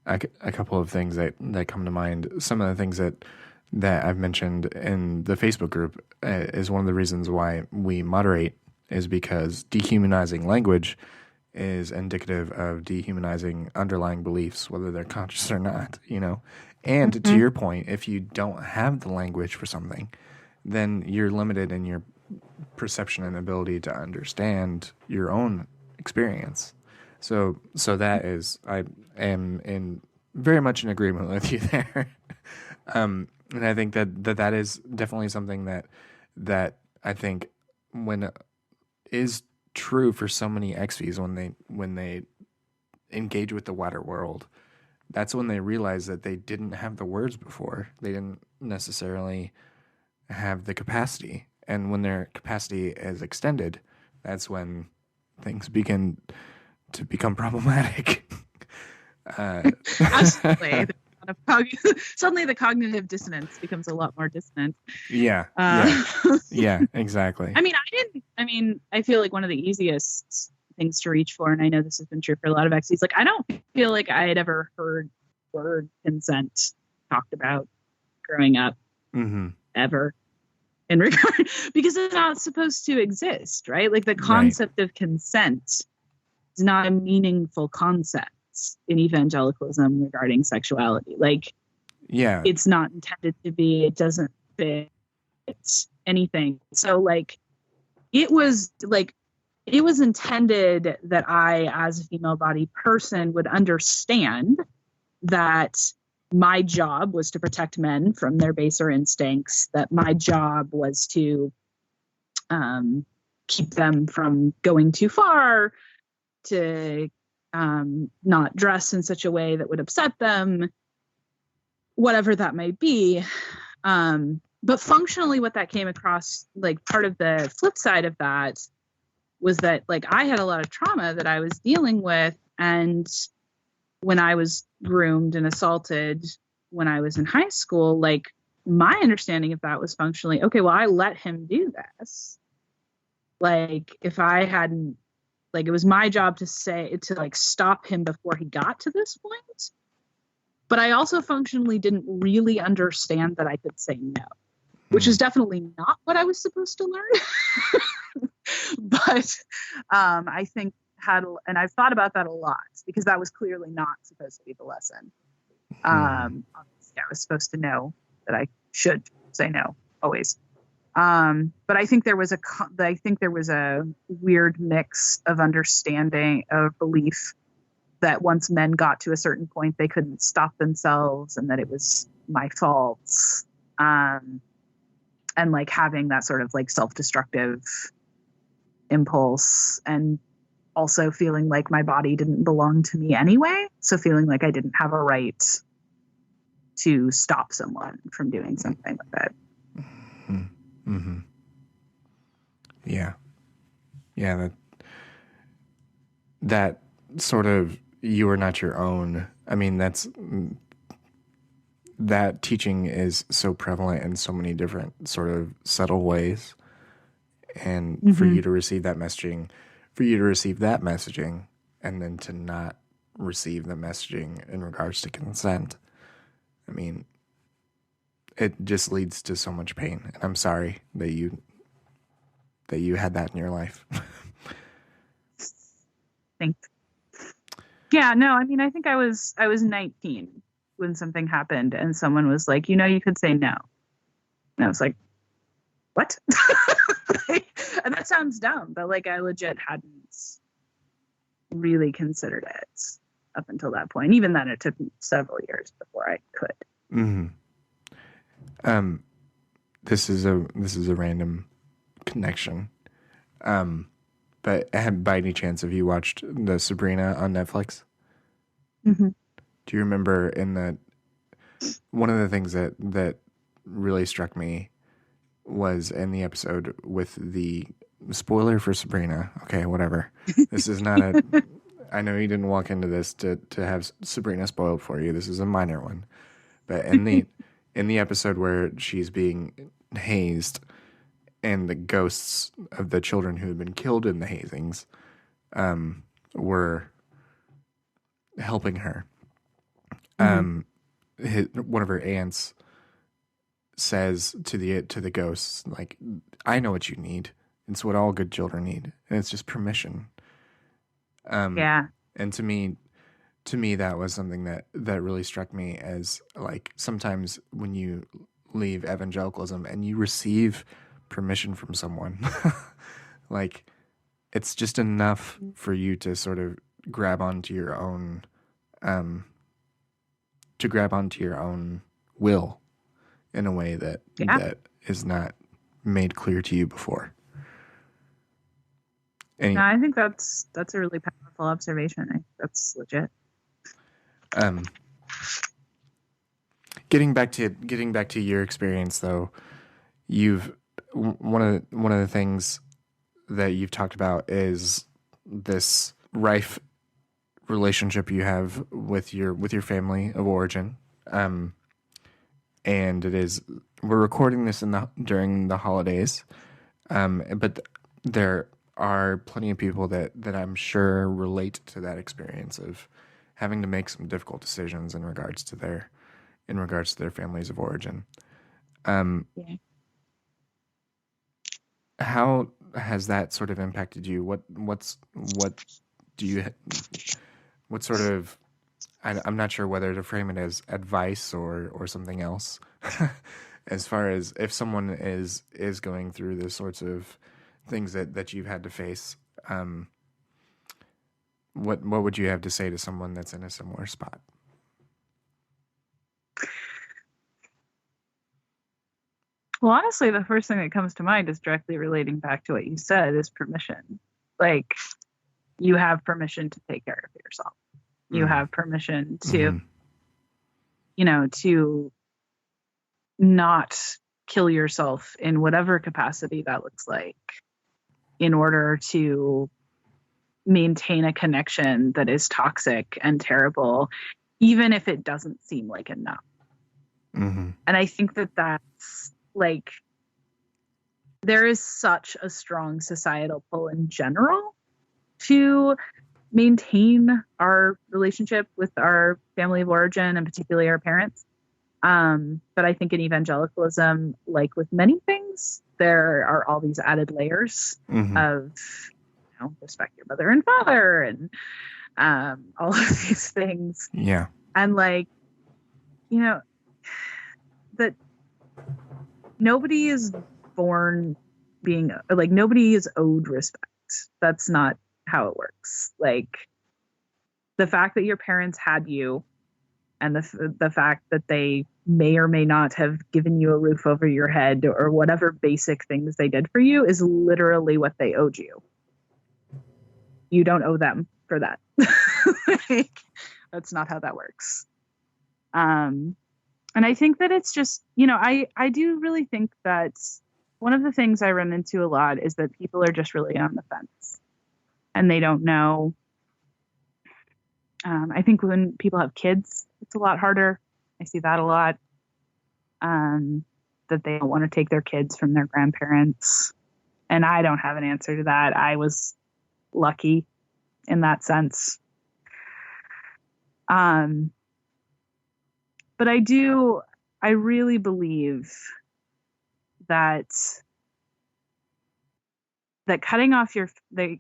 a couple of things that come to mind. Some of the things that I've mentioned in the Facebook group is one of the reasons why we moderate, is because dehumanizing language is indicative of dehumanizing underlying beliefs, whether they're conscious or not. And to your point, if you don't have the language for something, then you're limited in your perception and ability to understand your own experience. So that is, I am very much in agreement with you there. And I think that is definitely something that I think is true for so many XVs when they engage with the wider world. That's when they realize that they didn't have the words before. They didn't necessarily have the capacity. And when their capacity is extended, that's when things begin to become problematic. Absolutely. Suddenly the cognitive dissonance becomes a lot more dissonant. Yeah. Yeah, exactly. I feel like one of the easiest things to reach for, and I know this has been true for a lot of XCs, like I don't feel like I had ever heard word consent talked about growing up ever. In regard, because it's not supposed to exist, right? Like the concept of consent is not a meaningful concept in evangelicalism regarding sexuality. Like, it's not intended to be. It doesn't fit anything. So, like, it was intended that I, as a female-bodied person, would understand that my job was to protect men from their baser instincts, that my job was to keep them from going too far, to not dress in such a way that would upset them, whatever that may be. But functionally what that came across, like part of the flip side of that was that like I had a lot of trauma that I was dealing with, and when I was groomed and assaulted when I was in high school, like my understanding of that was functionally, okay, well, I let him do this. Like if I hadn't, like it was my job to stop him before he got to this point. But I also functionally didn't really understand that I could say no, which is definitely not what I was supposed to learn. But I think and I've thought about that a lot, because that was clearly not supposed to be the lesson. Obviously I was supposed to know that I should say no always. But I think there was a weird mix of understanding, of belief that once men got to a certain point, they couldn't stop themselves, and that it was my fault. And like having that sort of like self-destructive impulse, and also feeling like my body didn't belong to me anyway. So feeling like I didn't have a right to stop someone from doing something like that. Mm-hmm. Yeah. Yeah. That sort of, you are not your own. I mean, that teaching is so prevalent in so many different sort of subtle ways. And for you to receive that messaging, and then to not receive the messaging in regards to consent, I mean, it just leads to so much pain. And I'm sorry that you had that in your life. Thanks. Yeah, no, I mean, I think I was 19 when something happened, and someone was like, you could say no. And I was like, what? And that sounds dumb, but like I legit hadn't really considered it up until that point. Even then, it took me several years before I could. Mm-hmm. This is a random connection. But by any chance, have you watched the Sabrina on Netflix? Mm-hmm. Do you remember one of the things that really struck me was in the episode with the spoiler for Sabrina. Okay, whatever. This is not I know you didn't walk into this to have Sabrina spoiled for you. This is a minor one. But in the episode where she's being hazed, and the ghosts of the children who had been killed in the hazings were helping her. One of her aunts says to the ghosts, like, I know what you need. It's what all good children need, and it's just permission. Yeah. And to me, that was something that really struck me as, like, sometimes when you leave evangelicalism and you receive permission from someone, like, it's just enough for you to sort of grab onto your own will in a way that is not made clear to you before. No, I think that's a really powerful observation. That's legit. Getting back to your experience, though, one of the things that you've talked about is this rife relationship you have with your family of origin, and we're recording this during the holidays, but there are plenty of people that I'm sure relate to that experience of having to make some difficult decisions in regards to their families of origin. How has that sort of impacted you? What sort of, I'm not sure whether to frame it as advice or something else, as far as if someone is going through the sorts of things that you've had to face, what would you have to say to someone that's in a similar spot? Well, honestly, the first thing that comes to mind is directly relating back to what you said, is permission. Like, you have permission to take care of yourself. You have permission to, to not kill yourself in whatever capacity that looks like, in order to maintain a connection that is toxic and terrible, even if it doesn't seem like enough. And I think that's, like, there is such a strong societal pull in general to maintain our relationship with our family of origin, and particularly our parents. But I think in evangelicalism, like with many things, there are all these added layers of, respect your mother and father, and all of these things. Yeah. And like, that nobody is born being like, nobody is owed respect. That's not how it works. Like, the fact that your parents had you, and the fact that they may or may not have given you a roof over your head or whatever basic things they did for you is literally what they owed you. You don't owe them for that. Like, that's not how that works. And I think that it's just, I do really think that one of the things I run into a lot is that people are just really on the fence and they don't know. I think when people have kids, it's a lot harder. I see that a lot. That they don't want to take their kids from their grandparents. And I don't have an answer to that. I was lucky in that sense. But I really believe that cutting off your family,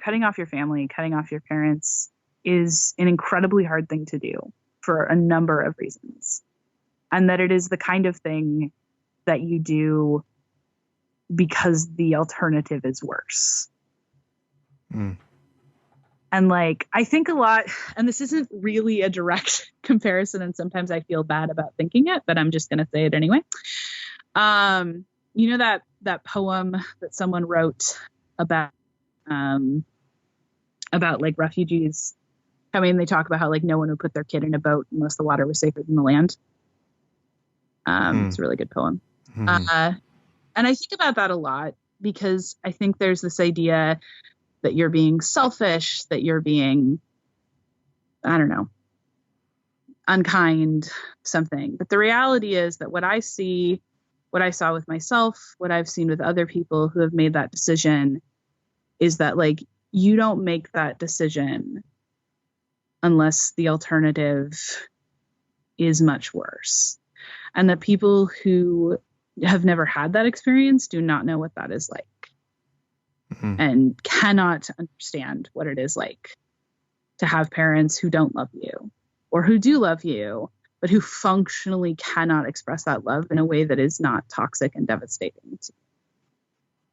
cutting off your parents is an incredibly hard thing to do for a number of reasons. And that it is the kind of thing that you do because the alternative is worse. Mm. And like, I think a lot, and this isn't really a direct comparison, and sometimes I feel bad about thinking it, but I'm just going to say it anyway. That poem that someone wrote about like refugees. I mean, they talk about how like no one would put their kid in a boat unless the water was safer than the land. It's a really good poem. Mm-hmm. And I think about that a lot because I think there's this idea that you're being selfish, that you're being, I don't know, unkind, something. But the reality is that what I saw with myself, what I've seen with other people who have made that decision is that like, you don't make that decision unless the alternative is much worse. And that people who have never had that experience do not know what that is like. Mm-hmm. And cannot understand what it is like to have parents who don't love you or who do love you, but who functionally cannot express that love in a way that is not toxic and devastating to you.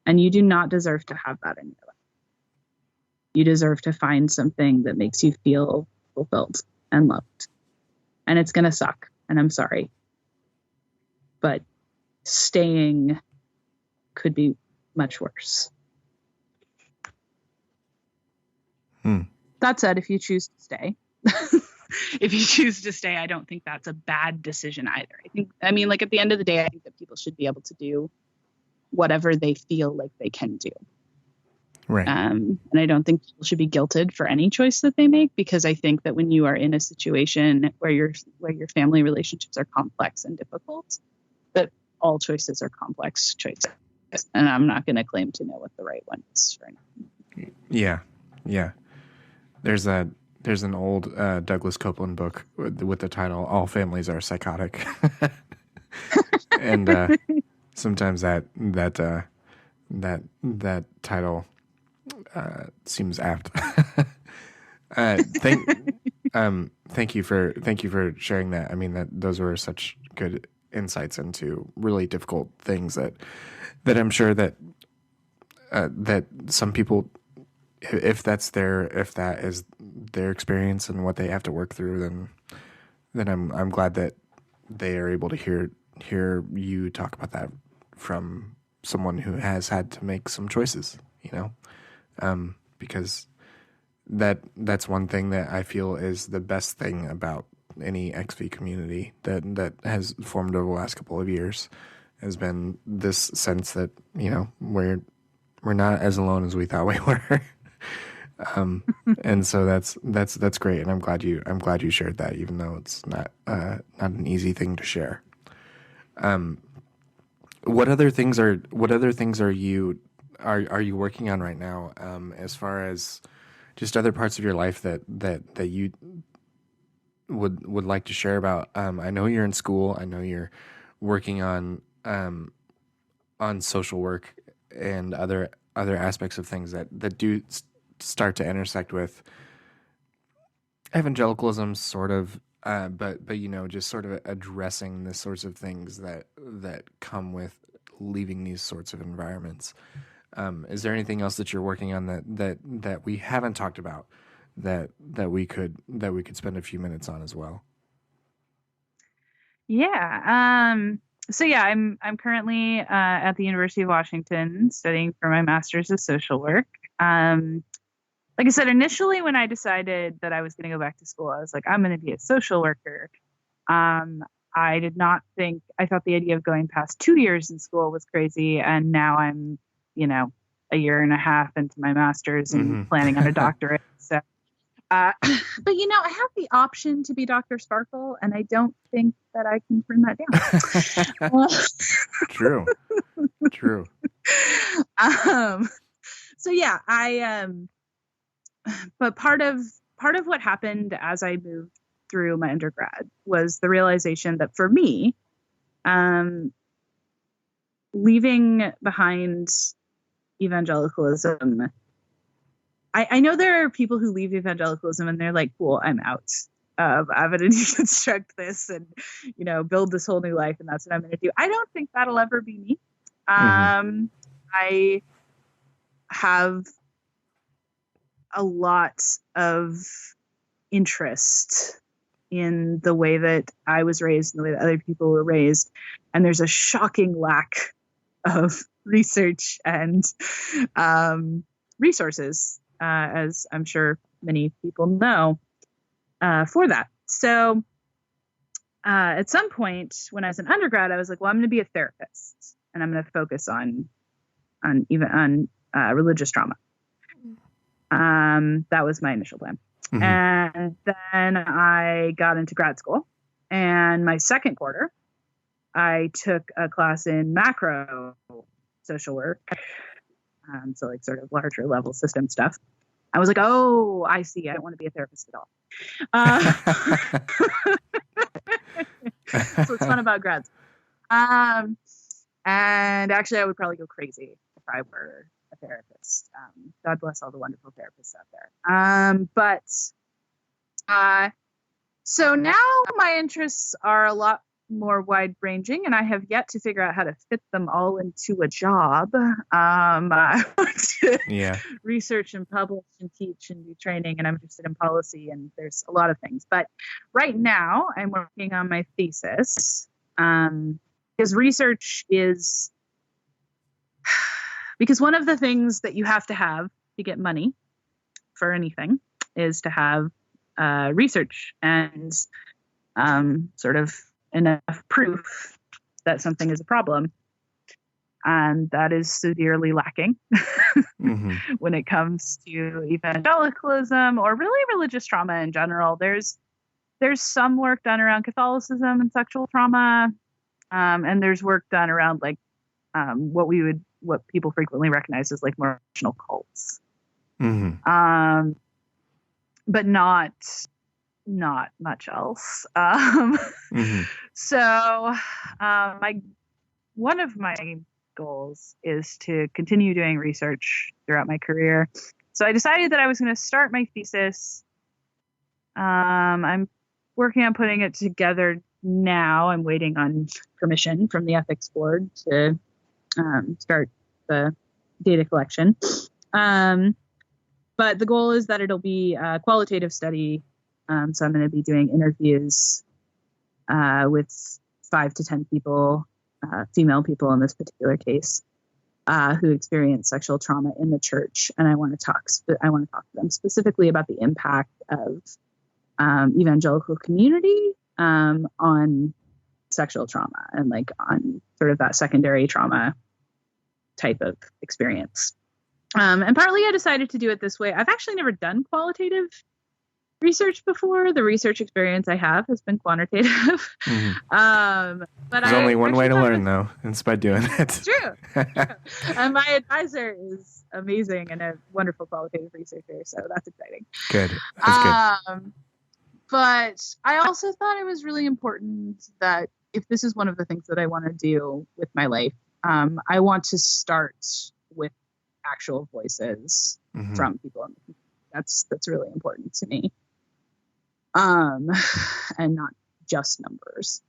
And you do not deserve to have that in your life. You deserve to find something that makes you feel fulfilled and loved. And it's going to suck. And I'm sorry. But staying could be much worse. That said, if you choose to stay, I don't think that's a bad decision either. I mean, like at the end of the day, I think that people should be able to do whatever they feel like they can do. Right. And I don't think people should be guilted for any choice that they make, because I think that when you are in a situation where your family relationships are complex and difficult, that all choices are complex choices. And I'm not going to claim to know what the right one is right now. Yeah. Yeah. There's an old Douglas Copeland book with the title "All Families Are Psychotic," and sometimes that title seems apt. Thank you for sharing that. I mean, those were such good insights into really difficult things that I'm sure that some people, if that is their experience and what they have to work through, then I'm glad that they are able to hear you talk about that from someone who has had to make some choices, because that's one thing that I feel is the best thing about any XV community that has formed over the last couple of years, has been this sense that, we're not as alone as we thought we were. And so that's great. And I'm glad you shared that, even though it's not an easy thing to share. What other things are you working on right now, as far as just other parts of your life that you would like to share about? I know you're in school. I know you're working on social work and other aspects of things that do start to intersect with evangelicalism, sort of, but just sort of addressing the sorts of things that come with leaving these sorts of environments. Is there anything else that you're working on that we haven't talked about that we could spend a few minutes on as well? Yeah. So yeah, I'm currently at the University of Washington studying for my master's of social work. Like I said, initially when I decided that I was going to go back to school, I was like, I'm going to be a social worker. I did not think, I thought the idea of going past 2 years in school was crazy. And now I'm, a year and a half into my master's and planning on a doctorate. So, but I have the option to be Dr. Sparkle, and I don't think that I can turn that down. True. So yeah, but part of what happened as I moved through my undergrad was the realization that for me, leaving behind evangelicalism, I know there are people who leave evangelicalism and they're like, cool, I'm out. I'm going to deconstruct this and, build this whole new life. And that's what I'm going to do. I don't think that'll ever be me. I have a lot of interest in the way that I was raised and the way that other people were raised. And there's a shocking lack of research and resources, as I'm sure many people know, for that. So at some point when I was an undergrad, I was like, well, I'm going to be a therapist and I'm going to focus on religious trauma. That was my initial plan. And then I got into grad school, and my second quarter, I took a class in macro social work. So like sort of larger level system stuff. I was like, oh, I see. I don't want to be a therapist at all. So it's fun about grad school. And actually I would probably go crazy if I were a therapist. God bless all the wonderful therapists out there. So now my interests are a lot more wide ranging, and I have yet to figure out how to fit them all into a job. I want to research and publish and teach and do training, and I'm interested in policy, and there's a lot of things. But right now I'm working on my thesis, because research is, because one of the things that you have to get money for anything is to have research and sort of enough proof that something is a problem. And that is severely lacking when it comes to evangelicalism or really religious trauma in general. There's some work done around Catholicism and sexual trauma, and there's work done around like what people frequently recognize as like more traditional cults, but not much else. So one of my goals is to continue doing research throughout my career. So I decided that I was going to start my thesis. I'm working on putting it together now. I'm waiting on permission from the ethics board to start the data collection. But the goal is that it'll be a qualitative study. So I'm going to be doing interviews with 5 to 10 people, female people in this particular case, who experience sexual trauma in the church. And I want to talk to them specifically about the impact of evangelical community on sexual trauma and like on sort of that secondary trauma type of experience. And partly I decided to do it this way. I've actually never done qualitative research before. The research experience I have has been quantitative. But there's only one way to learn, though. It's by doing it. It's true. And my advisor is amazing and a wonderful qualitative researcher, so that's exciting. Good. That's good. But I also thought it was really important that if this is one of the things that I want to do with my life, I want to start with actual voices from people in the community. That's really important to me. And not just numbers.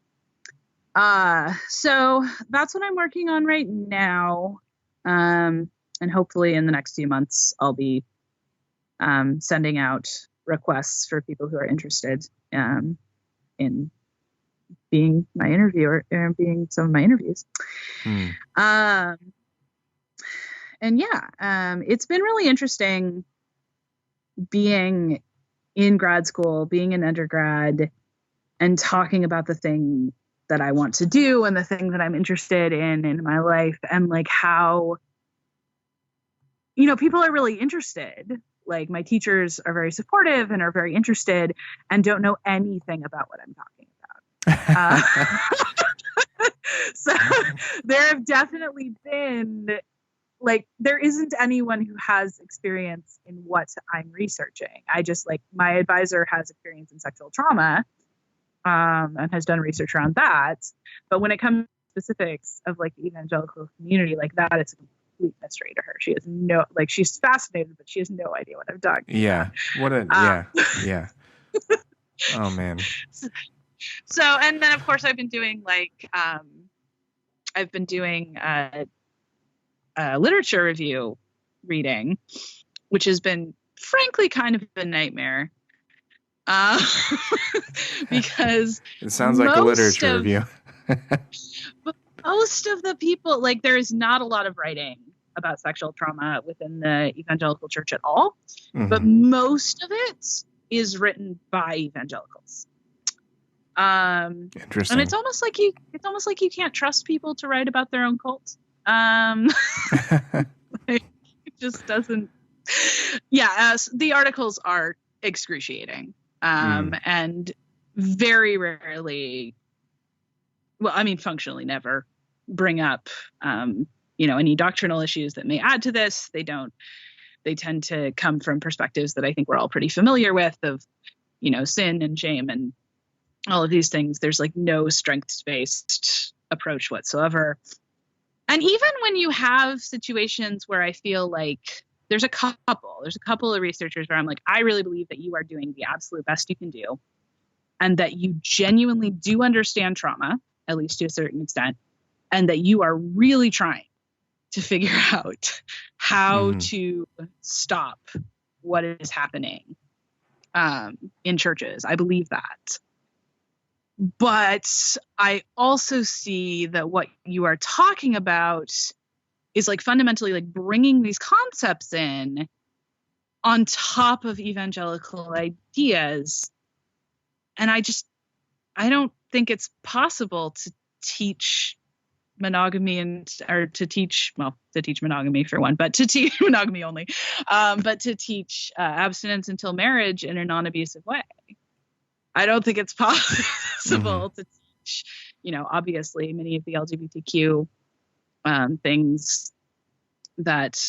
So that's what I'm working on right now. And hopefully in the next few months, I'll be sending out requests for people who are interested in being my interviewer and being some of my interviews. And yeah, it's been really interesting being in grad school, being an undergrad, and talking about the thing that I want to do and the thing that I'm interested in my life, and like how, people are really interested. Like my teachers are very supportive and are very interested and don't know anything about what I'm talking about. So there have definitely been, like, there isn't anyone who has experience in what I'm researching. I just, like, my advisor has experience in sexual trauma and has done research around that. But when it comes to specifics of like the evangelical community, like that, it's a complete mystery to her. She has no, like, she's fascinated, but she has no idea what I'm talking about. Yeah. Oh man. So, and then of course I've been doing literature review reading, which has been frankly kind of a nightmare. Because it sounds like a literature review. Most of the people, like, there is not a lot of writing about sexual trauma within the evangelical church at all, but most of it is written by evangelicals. Interesting. And it's almost like you can't trust people to write about their own cult. It just doesn't. Yeah, the articles are excruciating, and very rarely, well, I mean, functionally never bring up, any doctrinal issues that may add to this. They don't. They tend to come from perspectives that I think we're all pretty familiar with, of, sin and shame and all of these things. There's like no strengths-based approach whatsoever. And even when you have situations where I feel like there's a couple of researchers where I'm like, I really believe that you are doing the absolute best you can do, and that you genuinely do understand trauma, at least to a certain extent, and that you are really trying to figure out how to stop what is happening in churches. I believe that. But I also see that what you are talking about is like fundamentally like bringing these concepts in on top of evangelical ideas. And I don't think it's possible to teach monogamy to teach monogamy for one, but to teach monogamy only, but to teach abstinence until marriage in a non-abusive way. I don't think it's possible to teach, obviously many of the LGBTQ things that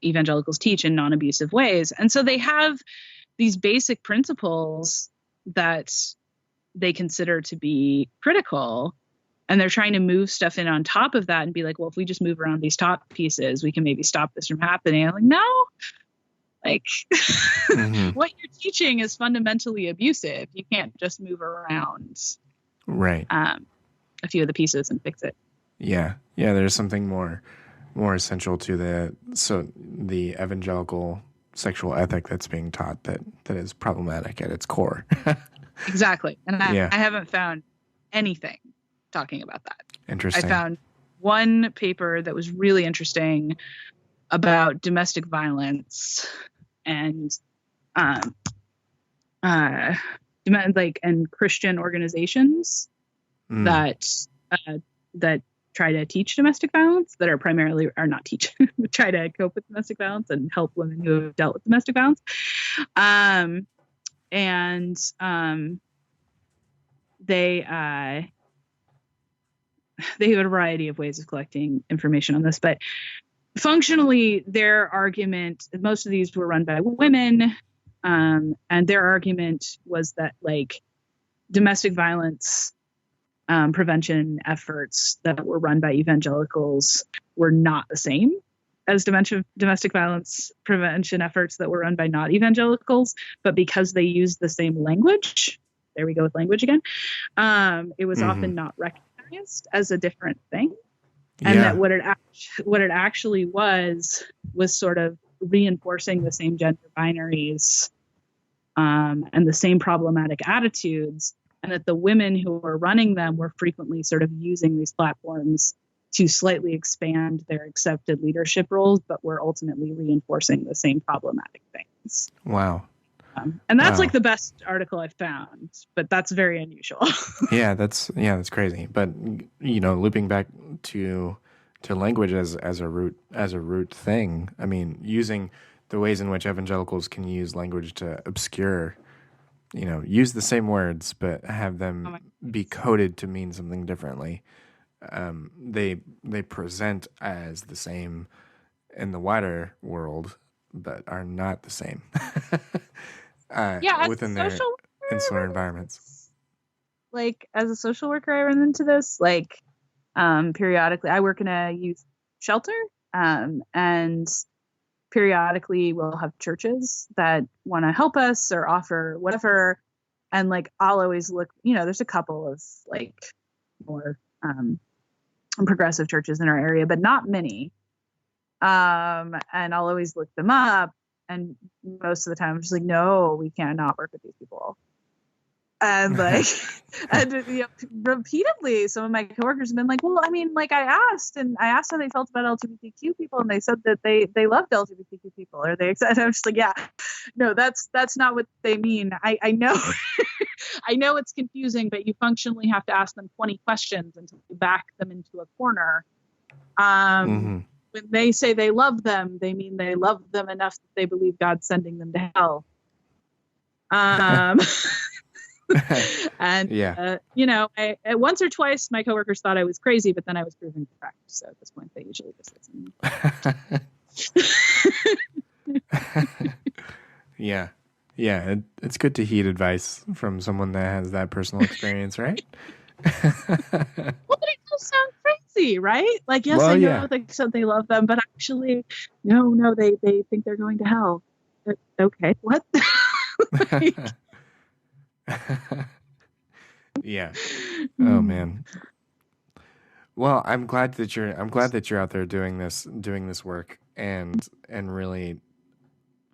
evangelicals teach in non-abusive ways. And so they have these basic principles that they consider to be critical, and they're trying to move stuff in on top of that and be like, well, if we just move around these top pieces, we can maybe stop this from happening. I'm like, no. Like, what you're teaching is fundamentally abusive. You can't just move around a few of the pieces and fix it. Yeah. There's something more essential to the evangelical sexual ethic that's being taught that is problematic at its core. Exactly. And I haven't found anything talking about that. Interesting. I found one paper that was really interesting about domestic violence and and Christian organizations that try to teach domestic violence, that are primarily try to cope with domestic violence and help women who have dealt with domestic violence. They have a variety of ways of collecting information on this, but functionally, their argument, most of these were run by women, and their argument was that, like, domestic violence prevention efforts that were run by evangelicals were not the same as domestic violence prevention efforts that were run by not evangelicals, but because they used the same language, there we go with language again. It was often not recognized as a different thing. And that what it actually was sort of reinforcing the same gender binaries and the same problematic attitudes, and that the women who were running them were frequently sort of using these platforms to slightly expand their accepted leadership roles, but were ultimately reinforcing the same problematic things. Wow. And that's like the best article I've found, but that's very unusual. Yeah, that's crazy. But looping back to language as a root thing. I mean, using the ways in which evangelicals can use language to obscure, use the same words but have them be coded to mean something differently. They present as the same in the wider world, but are not the same. Within their insular environments. Like, as a social worker, I run into this. Like, periodically, I work in a youth shelter, and periodically we'll have churches that want to help us or offer whatever. And like, I'll always look. There's a couple of like more progressive churches in our area, but not many. And I'll always look them up. And most of the time I'm just like, no, we cannot work with these people. And like, repeatedly, some of my coworkers have been like, well, I mean, like I asked how they felt about LGBTQ people. And they said that they loved LGBTQ people, or they excited. I'm just like, yeah, no, that's not what they mean. I know, I know it's confusing, but you functionally have to ask them 20 questions until you back them into a corner. When they say they love them, they mean they love them enough that they believe God's sending them to hell. And, I once or twice my coworkers thought I was crazy, but then I was proven correct. So at this point, they usually just listen. Yeah. It's good to heed advice from someone that has that personal experience, right? Well, but it does sound crazy, right? Like, yes, I know they said they love them, but actually, no, they think they're going to hell. Okay, what? Yeah. Oh man. Well, I'm glad that you're out there doing this work and really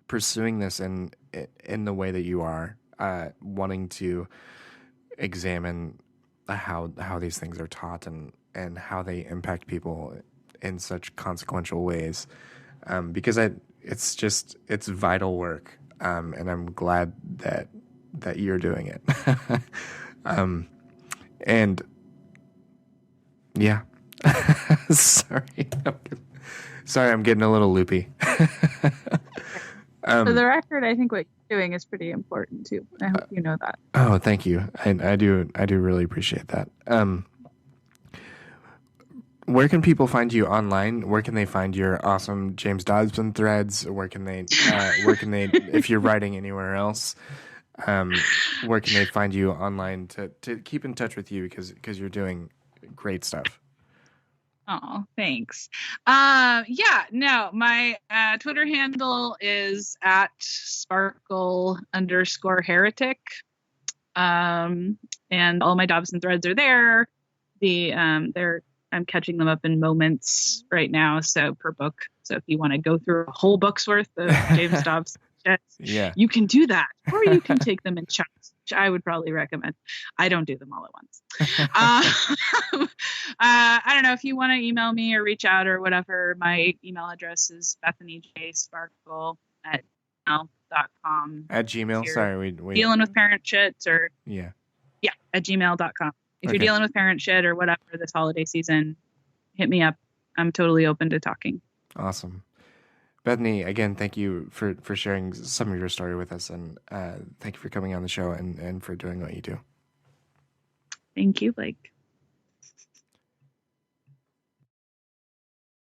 pursuing this in the way that you are, wanting to examine how these things are taught and how they impact people in such consequential ways, because it's vital work, and I'm glad that you're doing it. And yeah, sorry, I'm getting a little loopy. For the record, I think what you're doing is pretty important too. I hope you know that. Oh, thank you. I do really appreciate that. Where can people find you online? Where can they find your awesome James Dobson threads? Where can they if you're writing anywhere else, where can they find you online to keep in touch with you, because you're doing great stuff? Oh, thanks. My Twitter handle is @Sparkle_heretic. And all my Dobson threads are there. I'm catching them up in moments right now, so per book. So if you want to go through a whole book's worth of James Dobson, you can do that, or you can take them in chunks, which I would probably recommend. I don't do them all at once. I don't know if you want to email me or reach out or whatever. My email address is BethanyJSparkle@gmail.com. At Gmail. Sorry, we dealing with parent shit or at gmail.com. If you're dealing with parent shit or whatever this holiday season, hit me up. I'm totally open to talking. Awesome. Bethany, again, thank you for sharing some of your story with us, and thank you for coming on the show and for doing what you do. Thank you, Blake.